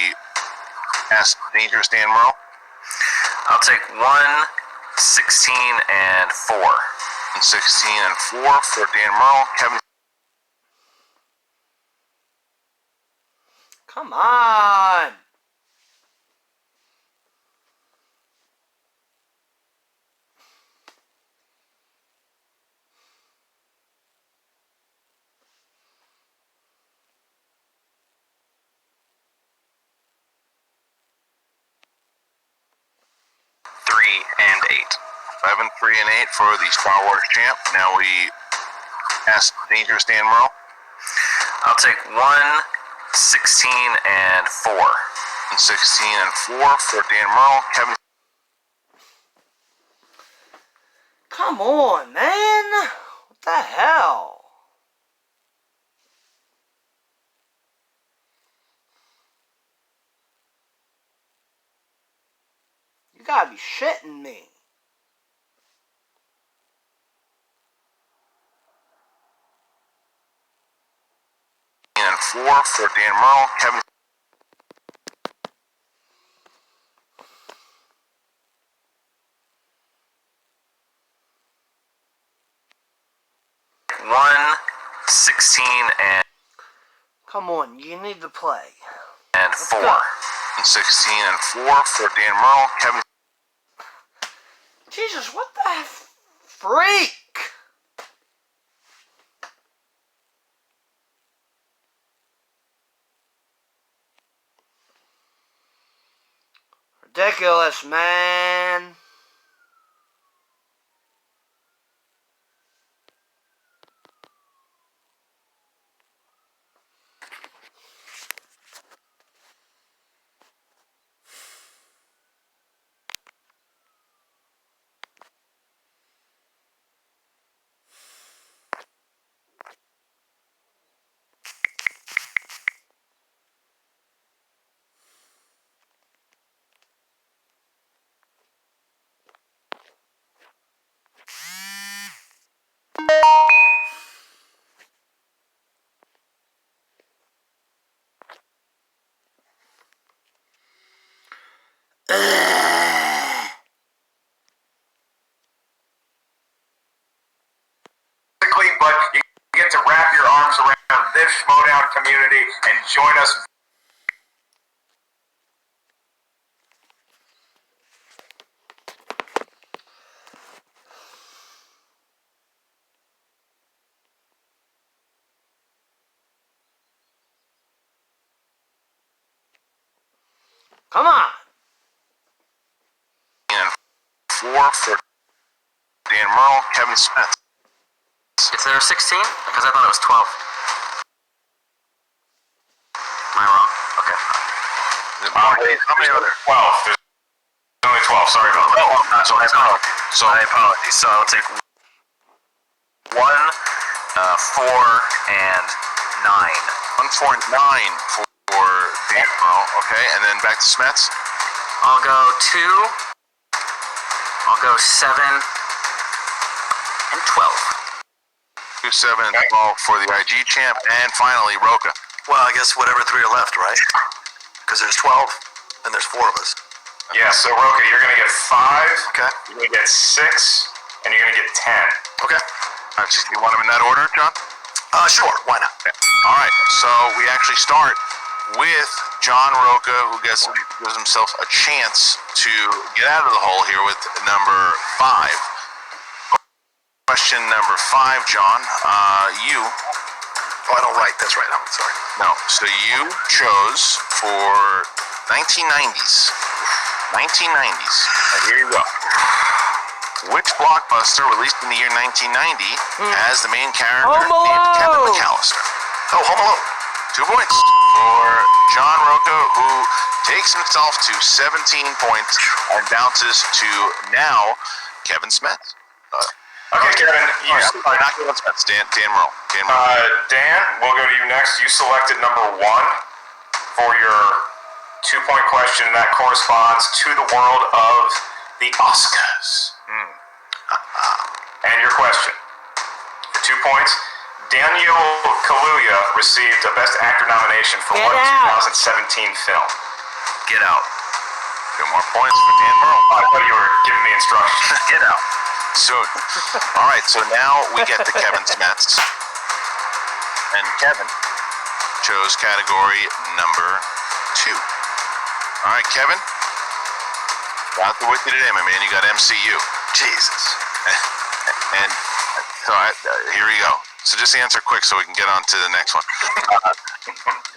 ask Dangerous Dan Merle. I'll take 1, 16, and 4. And 16 and 4 for Dan Merle. Kevin. Come on. And 8. 11, 3, and 8 for the Star Wars champ. Now we ask Dangerous Dan Merle. I'll take 1, 16, and 4. And 16 and 4 for Dan Merle. Kevin. Come on, man. What the hell? You gotta be shitting me. And 4 for Dan Merle. Kevin. One, 16, and Come on, you need to play. 4. go. And 16 and 4 for Dan Merle. Kevin. Jesus, what the freak? Ridiculous, man. But you get to wrap your arms around this Schmoedown community and join us. Come on. And 4 for Dan Merle. Kevin Smith. Is there a 16? Because I thought it was 12. Am I wrong? Okay. How many are there? 12. There's only 12. Sorry about that. So my apologies. So I'll take 1, 4, and 9. 1, 4, and 9 for Dan Merle. Okay, and then back to Smets. I'll go 2. I'll go 7 and 12. 2, 7, and 12 for the IG champ. And finally, Roka. Well, I guess whatever 3 are left, right? Because there's 12 and there's 4 of us. Yeah, so Roka, you're going to get 5. Okay. You're going to get 6. And you're going to get 10. Okay. Do you want them in that order, John? Sure. Why not? All right, so we actually start with John Roca, who gives himself a chance to get out of the hole here with number 5. Question number 5, John. You. Oh, I don't write. That's right. I'm sorry. No. So you chose for 1990s. 1990s. And here you go. Which blockbuster released in the year 1990 has the main character Home named Kevin Alone. McAllister? Oh, Home Alone. 2 points for John Roca, who takes himself to 17 points and bounces to now Kevin Smith. Okay, Kevin. Sorry, not Kevin Smith. Dan Merle. Dan, we'll go to you next. You selected number 1 for your 2-point question, and that corresponds to the world of the Oscars. And your question, for 2 points, Daniel Kaluuya received a Best Actor nomination for Get what out. 2017 film? Get out. 2 more points for Dan Merle. I thought you were giving me instructions. Get out. Soon. All right, so now we get to Kevin Smets. And Kevin chose category number 2. All right, Kevin. Got the wicked today, my man. You got MCU. Jesus. And so here we go. So just answer quick so we can get on to the next one.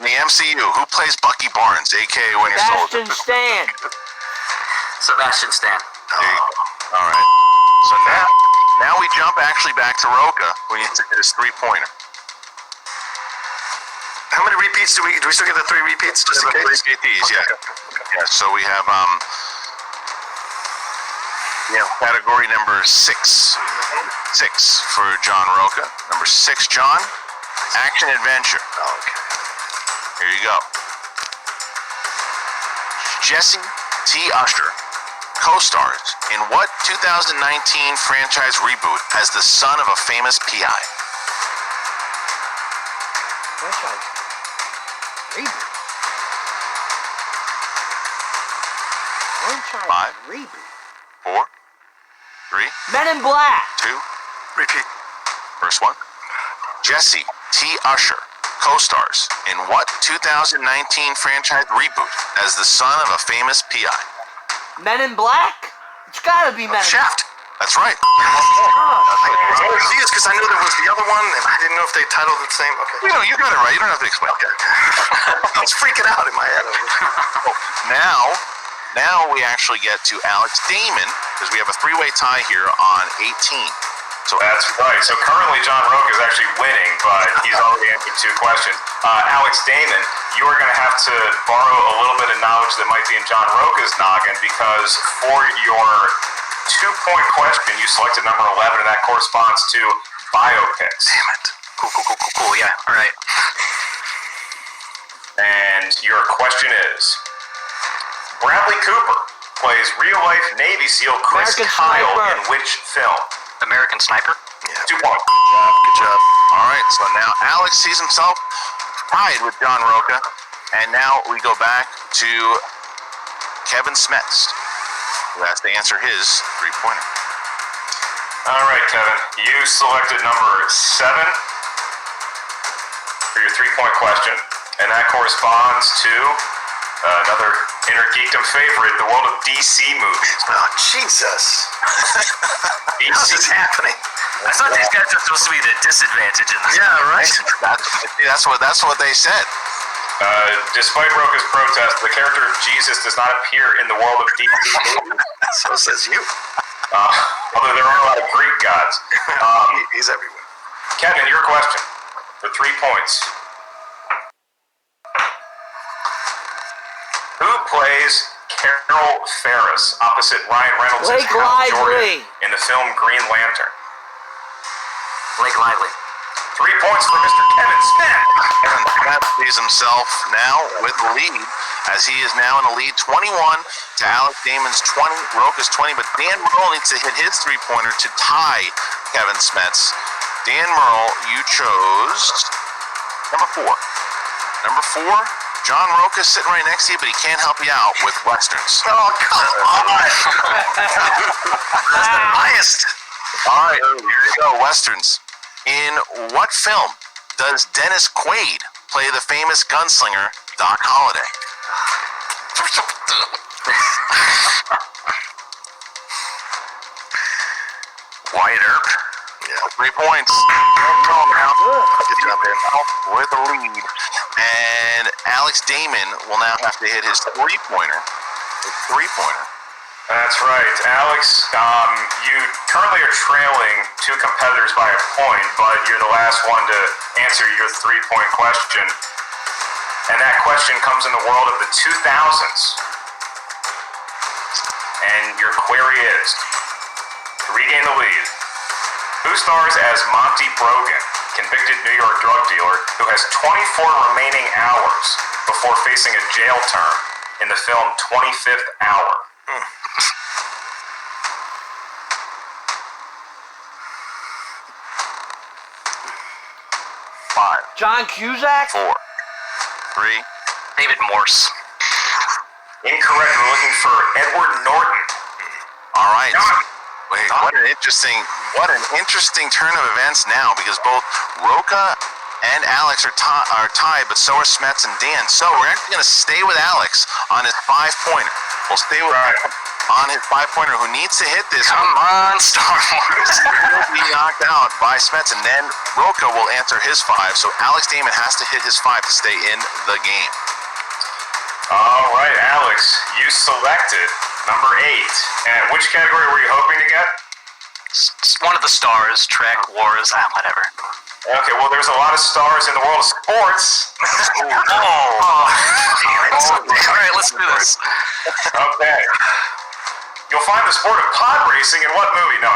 In the MCU, who plays Bucky Barnes, a.k.a. Winter Soldier? Sebastian Stan. Sebastian Stan. There you go. All right. So now we jump actually back to Roca. We need to get his 3-pointer. How many repeats do we still get the 3 repeats just in case? These, yeah. Yeah, so we have category number 6. 6 for John Roca. Number 6, John. Action adventure. Okay. Here you go. Jesse T. Usher co-stars in what 2019 franchise reboot as the son of a famous PI? Franchise. Reboot. Franchise 5. reboot. 4, 3, Men in Black. 2. Repeat. First one. Jesse T. Usher co-stars in what 2019 franchise reboot as the son of a famous PI? Men in Black? It's gotta be Men in Black. Shaft. That's right. I was confused because I knew there was the other one, and I didn't know if they titled it the same. Okay. You got it right. You don't have to explain. Okay. I was freaking out in my head. Now we actually get to Alex Damon because we have a 3-way tie here on 18. So That's right. So currently John Roca is actually winning, but he's already answered 2 questions. Alex Damon, you are going to have to borrow a little bit of knowledge that might be in John Roca's noggin because for your 2-point question, you selected number 11, and that corresponds to biopics. Damn it. Cool. Yeah. All right. And your question is, Bradley Cooper plays real-life Navy SEAL Chris American Kyle Sniper. in which film? American Sniper. 2 points. good job. All right, so now Alex sees himself tied with John Roca, and now we go back to Kevin Smets, who has to answer his 3-pointer. All right, Kevin. You selected number 7 for your 3-point question, and that corresponds to another inner geekdom favorite, the world of DC movies. Oh, Jesus. DC. How's this happening? I thought these guys were supposed to be at a disadvantage in this. Yeah, right? That's what they said. Despite Roca's protest, the character of Jesus does not appear in the world of DC movies, So says you. although there are a lot of Greek gods. He's everywhere. Kevin, your question for 3 points. Who plays Carol Ferris opposite Ryan Reynolds' Blake Hal Jordan Lively. in the film Green Lantern? Blake Lively. 3 points for Mr. Kevin Smith. Kevin Smith sees himself now with the lead, as he is now in the lead 21 to Alex Damon's 20, Roka's 20, but Dan Merle needs to hit his three-pointer to tie Kevin Smith's. Dan Merle, you chose number 4. Number 4, John Roka's sitting right next to you, but he can't help you out with Westerns. Oh, come on! That's the highest. All right, here you go, Westerns. In what film does Dennis Quaid play the famous gunslinger Doc Holliday? Wyatt Earp. Yeah, 3 points. Good job, Dan. With the lead. And Alex Damon will now have to hit his three-pointer. That's right. Alex, you currently are trailing 2 competitors by a point, but you're the last one to answer your 3-point question. And that question comes in the world of the 2000s. And your query is, to regain the lead, who stars as Monty Brogan, convicted New York drug dealer who has 24 remaining hours before facing a jail term in the film 25th Hour? Five, John Cusack? 4, 3. David Morse. Incorrect. We're looking for Edward Norton. All right. John. Wait, what an interesting turn of events now, because both Roka and Alex are tied, but so are Smets and Dan. So we're actually going to stay with Alex on his 5-pointer. We'll stay with on his 5-pointer, who needs to hit this. Come on, Star Wars. He'll be knocked out by Smets, and then Roka will answer his 5. So Alex Damon has to hit his 5 to stay in the game. All right, Alex, you selected number 8. And which category were you hoping to get? One of the stars, Trek, Wars, whatever. Okay, well, there's a lot of stars in the world of sports. All right, let's do this. Okay. You'll find the sport of pod racing in what movie? No.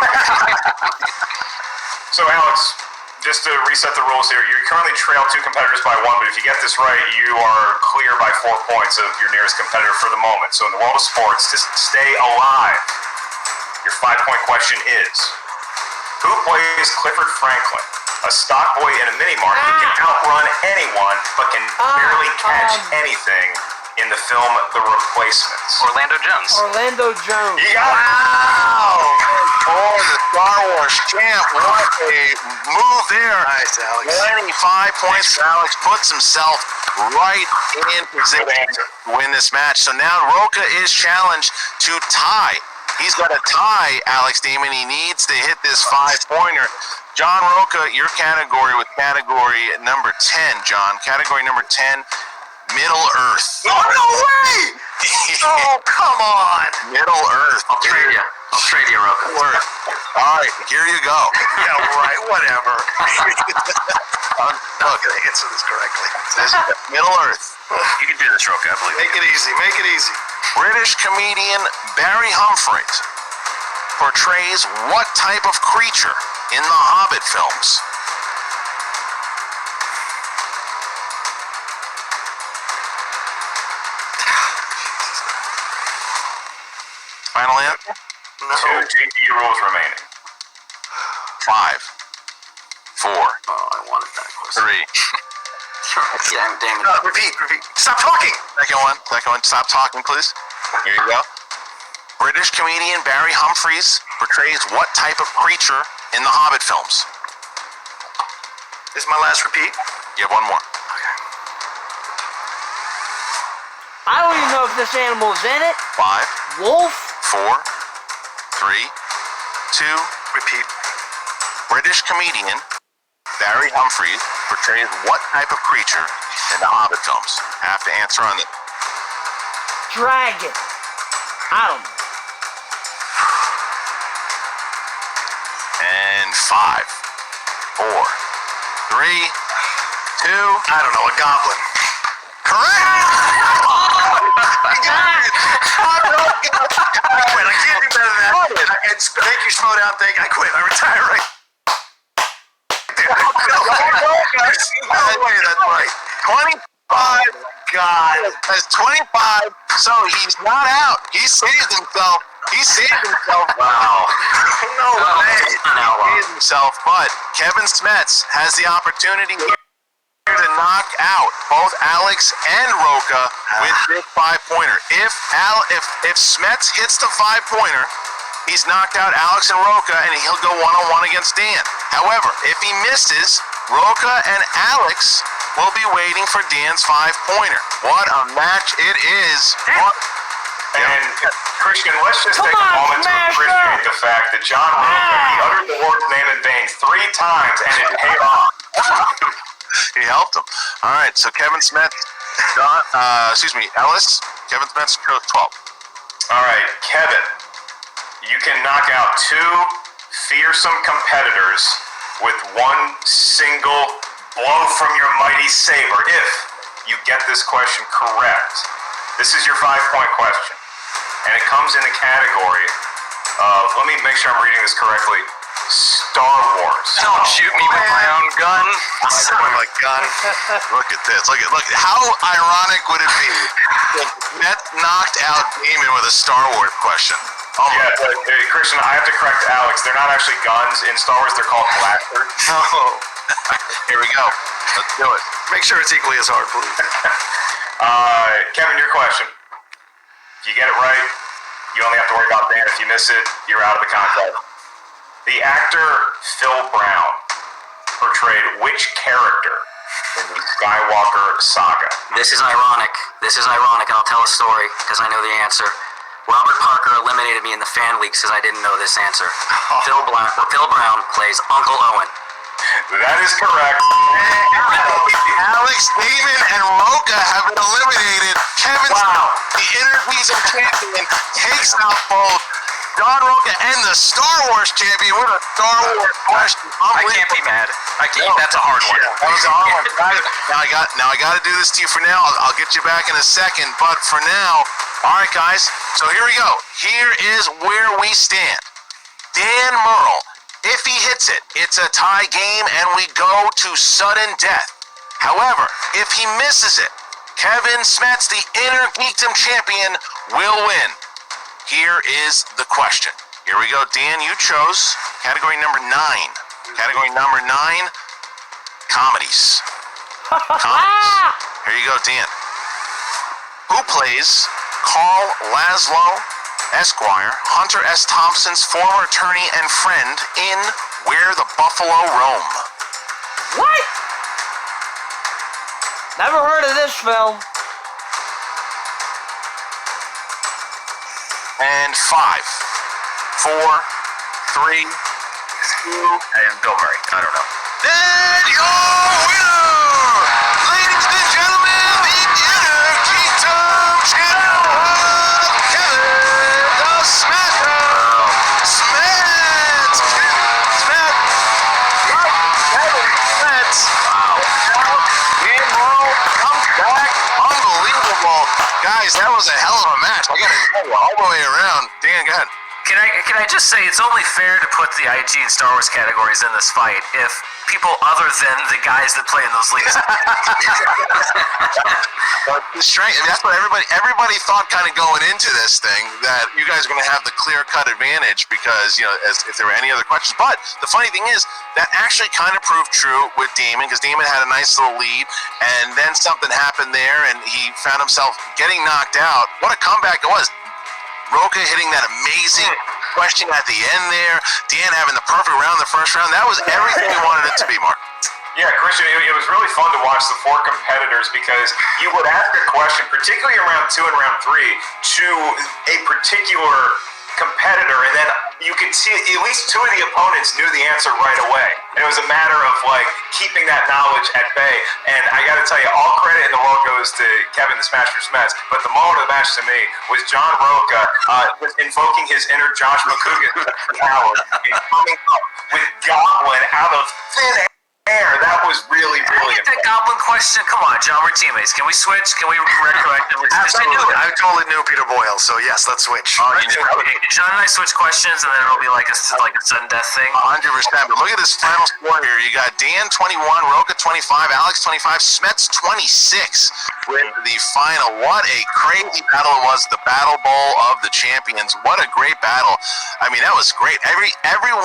So, Alex, just to reset the rules here, you currently trail 2 competitors by 1, but if you get this right, you are clear by 4 points of your nearest competitor for the moment. So in the world of sports, to stay alive, your 5-point question is, who plays Clifford Franklin, a stock boy in a mini-mart who can outrun anyone but can barely catch anything in the film The Replacements? Orlando Jones. Orlando Jones. You got it. Wow! Oh, the Star Wars champ. What a move there. Nice, Alex. 25 points for Alex. Puts himself right in position answer. to win this match. So now Roka is challenged to tie. He's got to tie Alex Damon. He needs to hit this 5-pointer. John Roka, your category with category number 10, John. Category number 10, Middle Earth. Oh, no way! Oh, come on. Middle Earth. I'll trade you. I'll trade you, Roka. Earth. All right, here you go. Yeah, right, whatever. I'm not going to answer this correctly. This is Middle Earth. You can do this, Roka. I believe Make it easy, make it easy. British comedian Barry Humphries portrays what type of creature in the Hobbit films? Final answer? No. 2 GP rules remaining. 5, 4, Oh, I wanted that question. 3. Damn it. Repeat. Stop talking. Second one. Stop talking, please. Here you go. British comedian Barry Humphries portrays what type of creature in the Hobbit films? This is my last repeat. You have one more. I don't even know if this animal is in it. 5, Wolf? 4, 3, 2. Repeat. British comedian Barry Humphries portrays what type of creature in the Hobbit films? Have to answer on it. Dragon. I don't know. And 5, 4, 3, 2. I don't know, a goblin. Correct! you Schmoedown thing. I quit. I retire right there. No way, that's right. 25. God. That's 25. So he's not out. He saved himself. Wow. No way. He saved himself. But Kevin Smets has the opportunity here to knock out both Alex and Roca with this 5-pointer. If Smets hits the 5-pointer, he's knocked out Alex and Roca, and he'll go one-on-one against Dan. However, if he misses, Roca and Alex will be waiting for Dan's 5-pointer. What a match it is. And Christian, let's just Come take a on, moment to Smasher. appreciate the fact that John Roca, he uttered the Lord's name in vain 3 times, and it paid off. He helped him. All right, so Kevin Smets, Ellis. Kevin Smets, 12. All right, Kevin, you can knock out 2 fearsome competitors with 1 single blow from your mighty saber if you get this question correct. This is your 5-point question, and it comes in the category of, let me make sure I'm reading this correctly, Star Wars. Don't shoot me with my own gun. Oh my God! Look at this. Look at how ironic would it be if Met knocked out Damon with a Star Wars question? Oh my Yeah, Christian, I have to correct Alex. They're not actually guns in Star Wars. They're called blasters. Oh. Here we go. Let's do it. Make sure it's equally as hard, please. Kevin, your question. If you get it right, you only have to worry about Dan. If you miss it, you're out of the contest. The actor Phil Brown portrayed which character in the Skywalker saga? This is ironic, and I'll tell a story because I know the answer. Robert Parker eliminated me in the fan leagues because I didn't know this answer. Phil Brown plays Uncle Owen. That is correct. Alex, Damon, and Roca have been eliminated. Kevin Smith, the interviews champion, takes out both John Roca and the Star Wars champion with a Star Wars question. I can't be mad. That's a hard one. That was a hard one. Now I got to do this to you for now. I'll get you back in a second, but for now, all right, guys. So here we go. Here is where we stand. Dan Merle, if he hits it, it's a tie game, and we go to sudden death. However, if he misses it, Kevin Smets, the Inner Geekdom champion, will win. Here is the question. Here we go. Dan, you chose category number 9. Category number 9, comedies. Comedies. Here you go, Dan. Who plays Carl Laszlo, Esquire, Hunter S. Thompson's former attorney and friend in Where the Buffalo Roam? What? Never heard of this film. And 5, 4, 3, 2, And Bill Murray. I don't know. and your winner, ladies and gentlemen, the Inner Geekdom champion, Kevin the Smasher Smets. Kevin Smets. Wow. Dan Merle comes back. Unbelievable. Guys, that was a hell of a match. I gotta tell you, all the way around. Dan, go ahead. Can I just say it's only fair to put the IG and Star Wars categories in this fight if people other than the guys that play in those leagues. But the strength, I mean, that's what everybody thought kind of going into this thing, that you guys are going to have the clear-cut advantage because, you know, as if there were any other questions. But the funny thing is, that actually kind of proved true with Damon, because Damon had a nice little lead, and then something happened there, and he found himself getting knocked out. What a comeback it was. Roca hitting that amazing question at the end there. Dan having the perfect round in the first round. That was everything we wanted it to be, Mark. Yeah, Christian, it was really fun to watch the 4 competitors because you would ask a question, particularly in round 2 and round 3, to a particular competitor, and then you could see at least 2 of the opponents knew the answer right away. And it was a matter of like keeping that knowledge at bay. And I got to tell you, all credit in the world goes to Kevin the Smasher Smets. But the moment of the match to me was John Roca invoking his inner Josh McCougan power and coming up with Goblin out of thin air. That was really, really Get that goblin question. Come on, John, we're teammates. Can we switch? Can we retroactively switch? Absolutely. I totally knew Peter Boyle, so yes, let's switch. Okay, John and I switch questions, and then it'll be like a sudden death thing. 100%. But look at this final score here. You got Dan 21, Roca 25, Alex 25, Smets 26 with the final. What a crazy battle it was. The Battle Bowl of the Champions. What a great battle. I mean, that was great. Every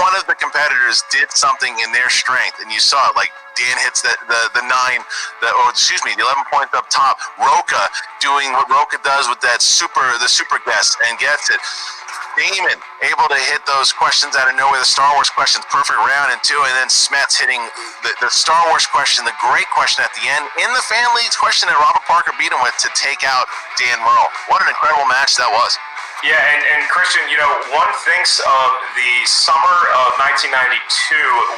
one of the competitors did something in their strength, and you saw it. Like Dan hits the 11 points up top. Roca doing what Roca does with the super guest and gets it. Damon able to hit those questions out of nowhere, the Star Wars questions, perfect round and two, and then Smets hitting the Star Wars question, the great question at the end, in the family's question that Robert Parker beat him with to take out Dan Merle. What an incredible match that was. Yeah, and Christian, one thinks of the summer of 1992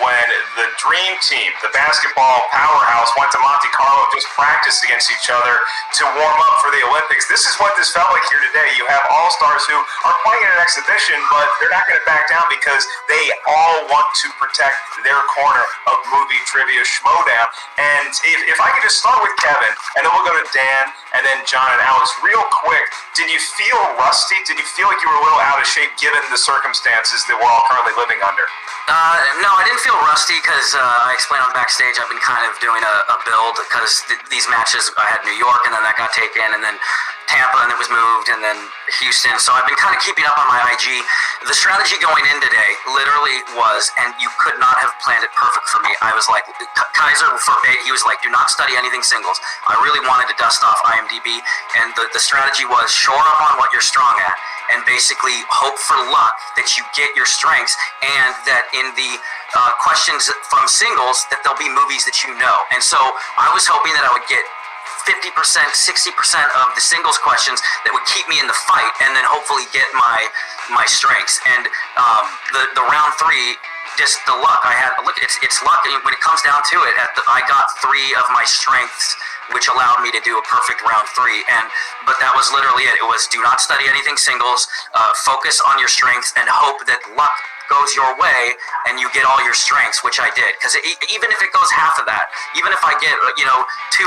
when the Dream Team, the basketball powerhouse, went to Monte Carlo, just practiced against each other to warm up for the Olympics. This is what this felt like here today. You have all-stars who are playing in an exhibition, but they're not going to back down because they all want to protect their corner of movie trivia Schmoedown. And if I could just start with Kevin, and then we'll go to Dan, and then John and Alex, real quick, did you feel rusty? Did you feel like you were a little out of shape given the circumstances that we're all currently living under? No, I didn't feel rusty because I explained on backstage I've been kind of doing a build because these matches, I had New York and then that got taken, and then Tampa and it was moved, and then Houston. So I've been kind of keeping up on my IG. The strategy going in today literally was, and you could not have planned it perfect for me. I was like, Kaiser forbade, he was like, do not study anything singles. I really wanted to dust off IMDb, and the strategy was shore up on what you're strong at, and basically hope for luck that you get your strengths, and that in the questions from singles that there'll be movies that you know. And so I was hoping that I would get 50%, 60% of the singles questions that would keep me in the fight, and then hopefully get my strengths. And the round three, just the luck I had. Look, it's luck when it comes down to it. I got 3 of my strengths, which allowed me to do a perfect round 3. But that was literally it. It was do not study anything singles, focus on your strengths, and hope that luck goes your way and you get all your strengths, which I did. Because even if it goes half of that, even if I get 2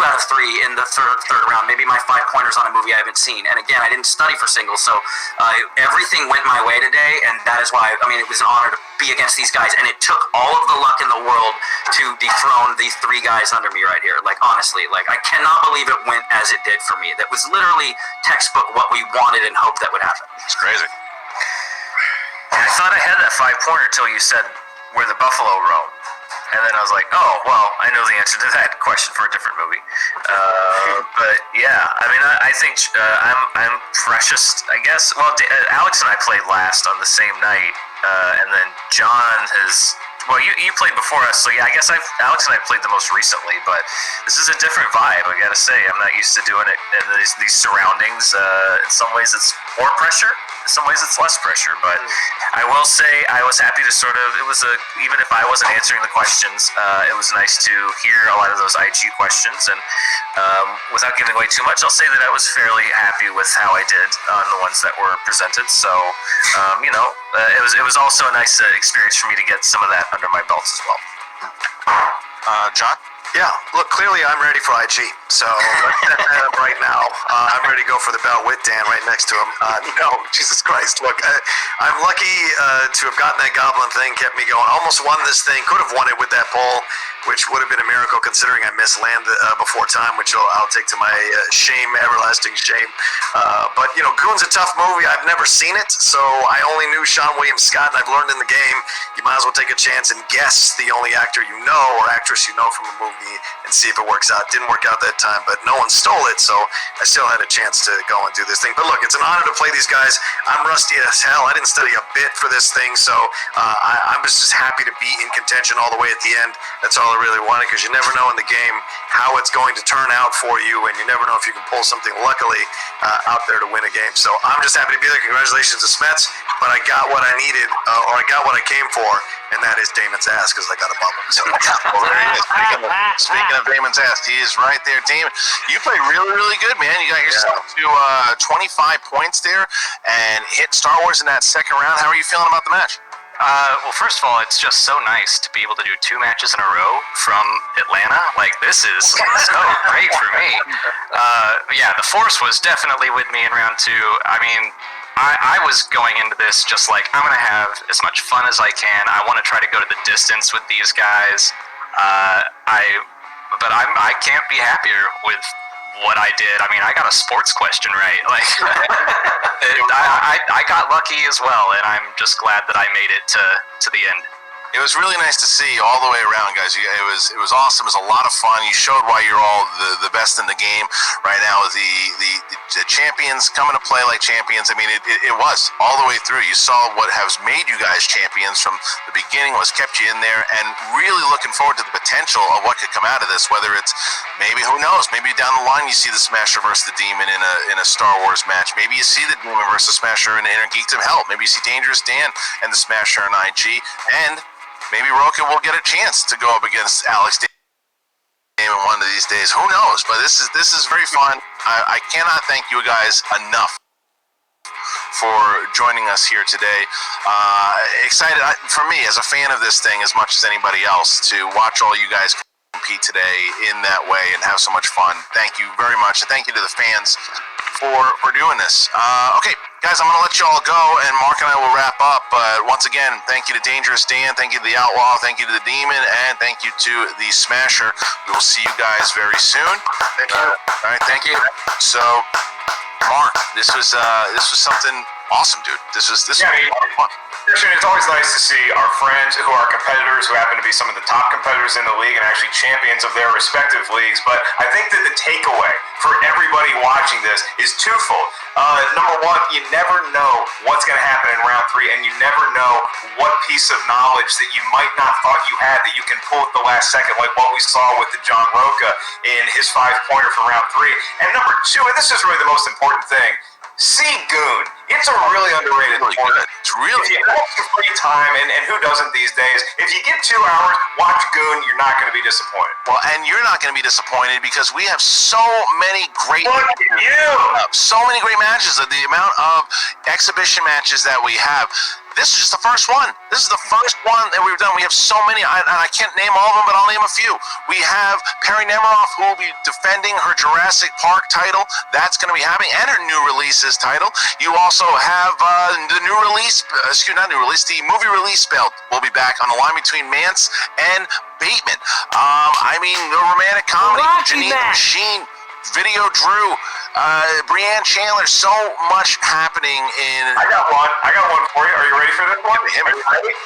out of 3 in the third round, maybe my 5-pointers on a movie I haven't seen. And again, I didn't study for singles, so everything went my way today, and that is why it was an honor to be against these guys. And it took all of the luck in the world to dethrone these 3 guys under me right here. Like, honestly, I cannot believe it went as it did for me. That was literally textbook what we wanted and hoped that would happen. It's crazy. I thought I had that 5-pointer until you said where the buffalo roam. And then I was like, oh, well, I know the answer to that question for a different movie. But yeah, I think I'm freshest, I guess. Well, Alex and I played last on the same night, and then John has. Well, you played before us, so yeah, I guess Alex and I played the most recently, but this is a different vibe, I gotta say. I'm not used to doing it in these surroundings. In some ways it's more pressure, in some ways it's less pressure, but I will say I was happy to even if I wasn't answering the questions, it was nice to hear a lot of those IG questions, and without giving away too much, I'll say that I was fairly happy with how I did on the ones that were presented, so, it was also a nice experience for me to get some of that under my belt as well. John? Yeah, look, clearly I'm ready for IG. So right now, I'm ready to go for the belt with Dan right next to him. No, Jesus Christ. Look, I'm lucky to have gotten that goblin thing, kept me going. Almost won this thing, could have won it with that poll, which would have been a miracle considering I missed land before time, which I'll take to my shame, everlasting shame. But, Goon's a tough movie. I've never seen it, so I only knew Sean William Scott, and I've learned in the game, you might as well take a chance and guess the only actor you know or actress you know from a movie and see if it works out. Didn't work out that time, but no one stole it, so I still had a chance to go and do this thing. But look, it's an honor to play these guys. I'm rusty as hell. I didn't study a bit for this thing, so I was just happy to be in contention all the way at the end. That's all I really wanted, because you never know in the game how it's going to turn out for you, and you never know if you can pull something luckily out there to win a game. So I'm just happy to be there. Congratulations to Smets, but I got what I needed, or I got what I came for, and that is Damon's ass, because I got a bubble. So well, there he is. Speaking of Damon's ass, he is right there. Damon, you played really, really good, man. You got yourself to 25 points there and hit Star Wars in that second round. How are you feeling about the match? Well, first of all, it's just so nice to be able to do 2 matches in a row from Atlanta. Like, this is so great for me. Yeah, the Force was definitely with me in round 2. I mean, I was going into this just like, I'm going to have as much fun as I can. I want to try to go to the distance with these guys. But I can't be happier with what I did. I mean, I got a sports question right. Like, I got lucky as well, and I'm just glad that I made it to the end. It was really nice to see all the way around, guys. It was awesome. It was a lot of fun. You showed why you're all the best in the game right now. The champions coming to play like champions. I mean, it was all the way through. You saw what has made you guys champions from the beginning, what's kept you in there, and really looking forward to the potential of what could come out of this. Whether it's maybe, who knows, maybe down the line you see the Smasher versus the Demon in a Star Wars match. Maybe you see the Demon versus Smasher in Inner Geekdom Hell. Maybe you see Dangerous Dan and the Smasher in IG, and maybe Roka will get a chance to go up against Alex Damon one of these days. Who knows? But this is very fun. I cannot thank you guys enough for joining us here today. Excited for me as a fan of this thing as much as anybody else to watch all you guys compete today in that way and have so much fun. Thank you very much, and thank you to the fans for doing this. Okay, guys, I'm going to let you all go, and Mark and I will wrap up. But once again, thank you to Dangerous Dan, thank you to the Outlaw, thank you to the Demon, and thank you to the Smasher. We will see you guys very soon. Thank you. All right, thank you. So, Mark, this was something awesome, dude. This was fun. Christian, it's always nice to see our friends who are competitors, who happen to be some of the top competitors in the league and actually champions of their respective leagues. But I think that the takeaway for everybody watching this is twofold. Number one, you never know what's going to happen in round 3, and you never know what piece of knowledge that you might not thought you had that you can pull at the last second, like what we saw with the John Roca in his 5-pointer for round 3. And number 2, and this is really the most important thing, see Goon. It's a really underrated sport. It's really if you have some free time, and who doesn't these days, if you get 2 hours, watch Goon, you're not going to be disappointed. Well, and you're not going to be disappointed because we have so many great so many great matches. The amount of exhibition matches that we have. This is just the first one. This is the first one that we've done. We have so many, and I can't name all of them, but I'll name a few. We have Perry Nemiroff, who will be defending her Jurassic Park title. That's going to be happening, and her new releases title. You also have the new release, the movie release belt will be back on the line between Mance and Bateman. I mean, the romantic comedy, Janine the Machine, Video Drew, Breanne Chandler, so much happening in... I got one for you. Are you ready for this one? Are you ready?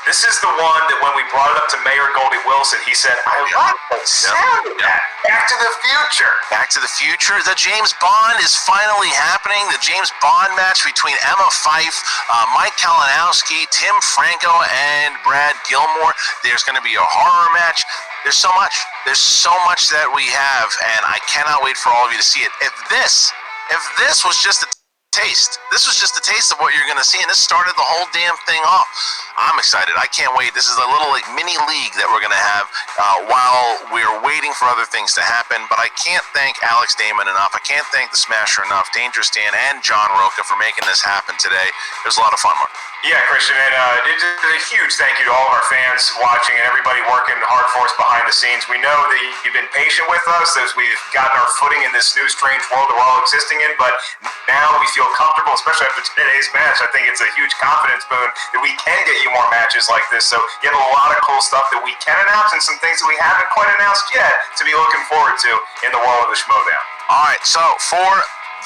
This is the one that when we brought it up to Mayor Goldie Wilson, he said, I like the sound of that. Back to the Future. Back to the Future. The James Bond is finally happening. The James Bond match between Emma Fyffe, Mike Kalinowski, Tim Franco, and Brad Gilmore. There's going to be a horror match. There's so much. There's so much that we have, and I cannot wait for all of you to see it. If this was just a taste. This was just a taste of what you're going to see, and this started the whole damn thing off. I'm excited. I can't wait. This is a little mini league that we're going to have while we're waiting for other things to happen, but I can't thank Alex Damon enough. I can't thank the Smasher enough, Dangerous Dan and John Roca for making this happen today. It was a lot of fun, Mark. Yeah, Christian, and it's a huge thank you to all of our fans watching and everybody working hard for us behind the scenes. We know that you've been patient with us as we've gotten our footing in this new strange world that we're all existing in, but now we feel comfortable, especially after today's match. I think it's a huge confidence boon that we can get you more matches like this. So you have a lot of cool stuff that we can announce and some things that we haven't quite announced yet to be looking forward to in the world of the Schmoedown. All right, so for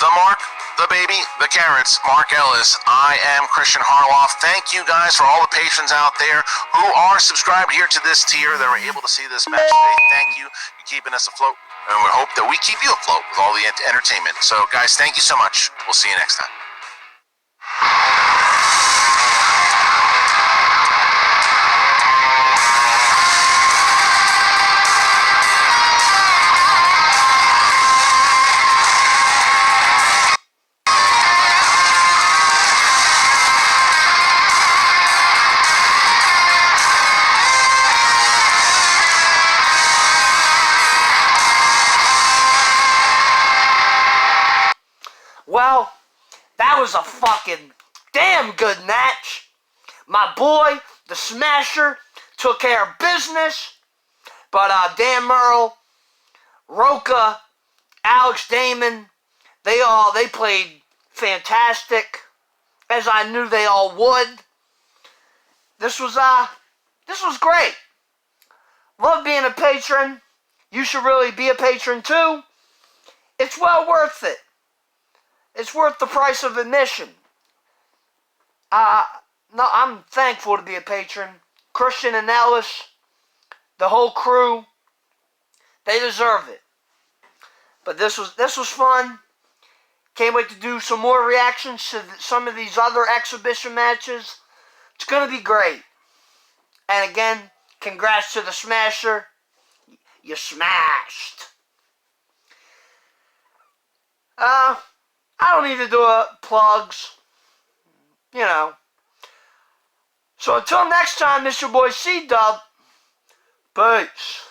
the Mark, the baby, the carrots, Mark Ellis, I am Christian Harloff. Thank you guys for all the patrons out there who are subscribed here to this tier that were able to see this match today. Thank you for keeping us afloat, and we hope that we keep you afloat with all the entertainment. So guys, thank you so much. We'll see you next time. Well, that was a fucking damn good match. My boy, the Smasher, took care of business. But Dan Merle, Roca, Alex Damon, they played fantastic, as I knew they all would. This was great. Love being a patron. You should really be a patron too. It's well worth it. It's worth the price of admission. No, I'm thankful to be a patron. Christian and Ellis, the whole crew, they deserve it. But this was fun. Can't wait to do some more reactions to some of these other exhibition matches. It's going to be great. And again, congrats to the Smasher. You smashed. I don't need to do plugs. You know. So until next time, it's your boy C-Dub. Peace.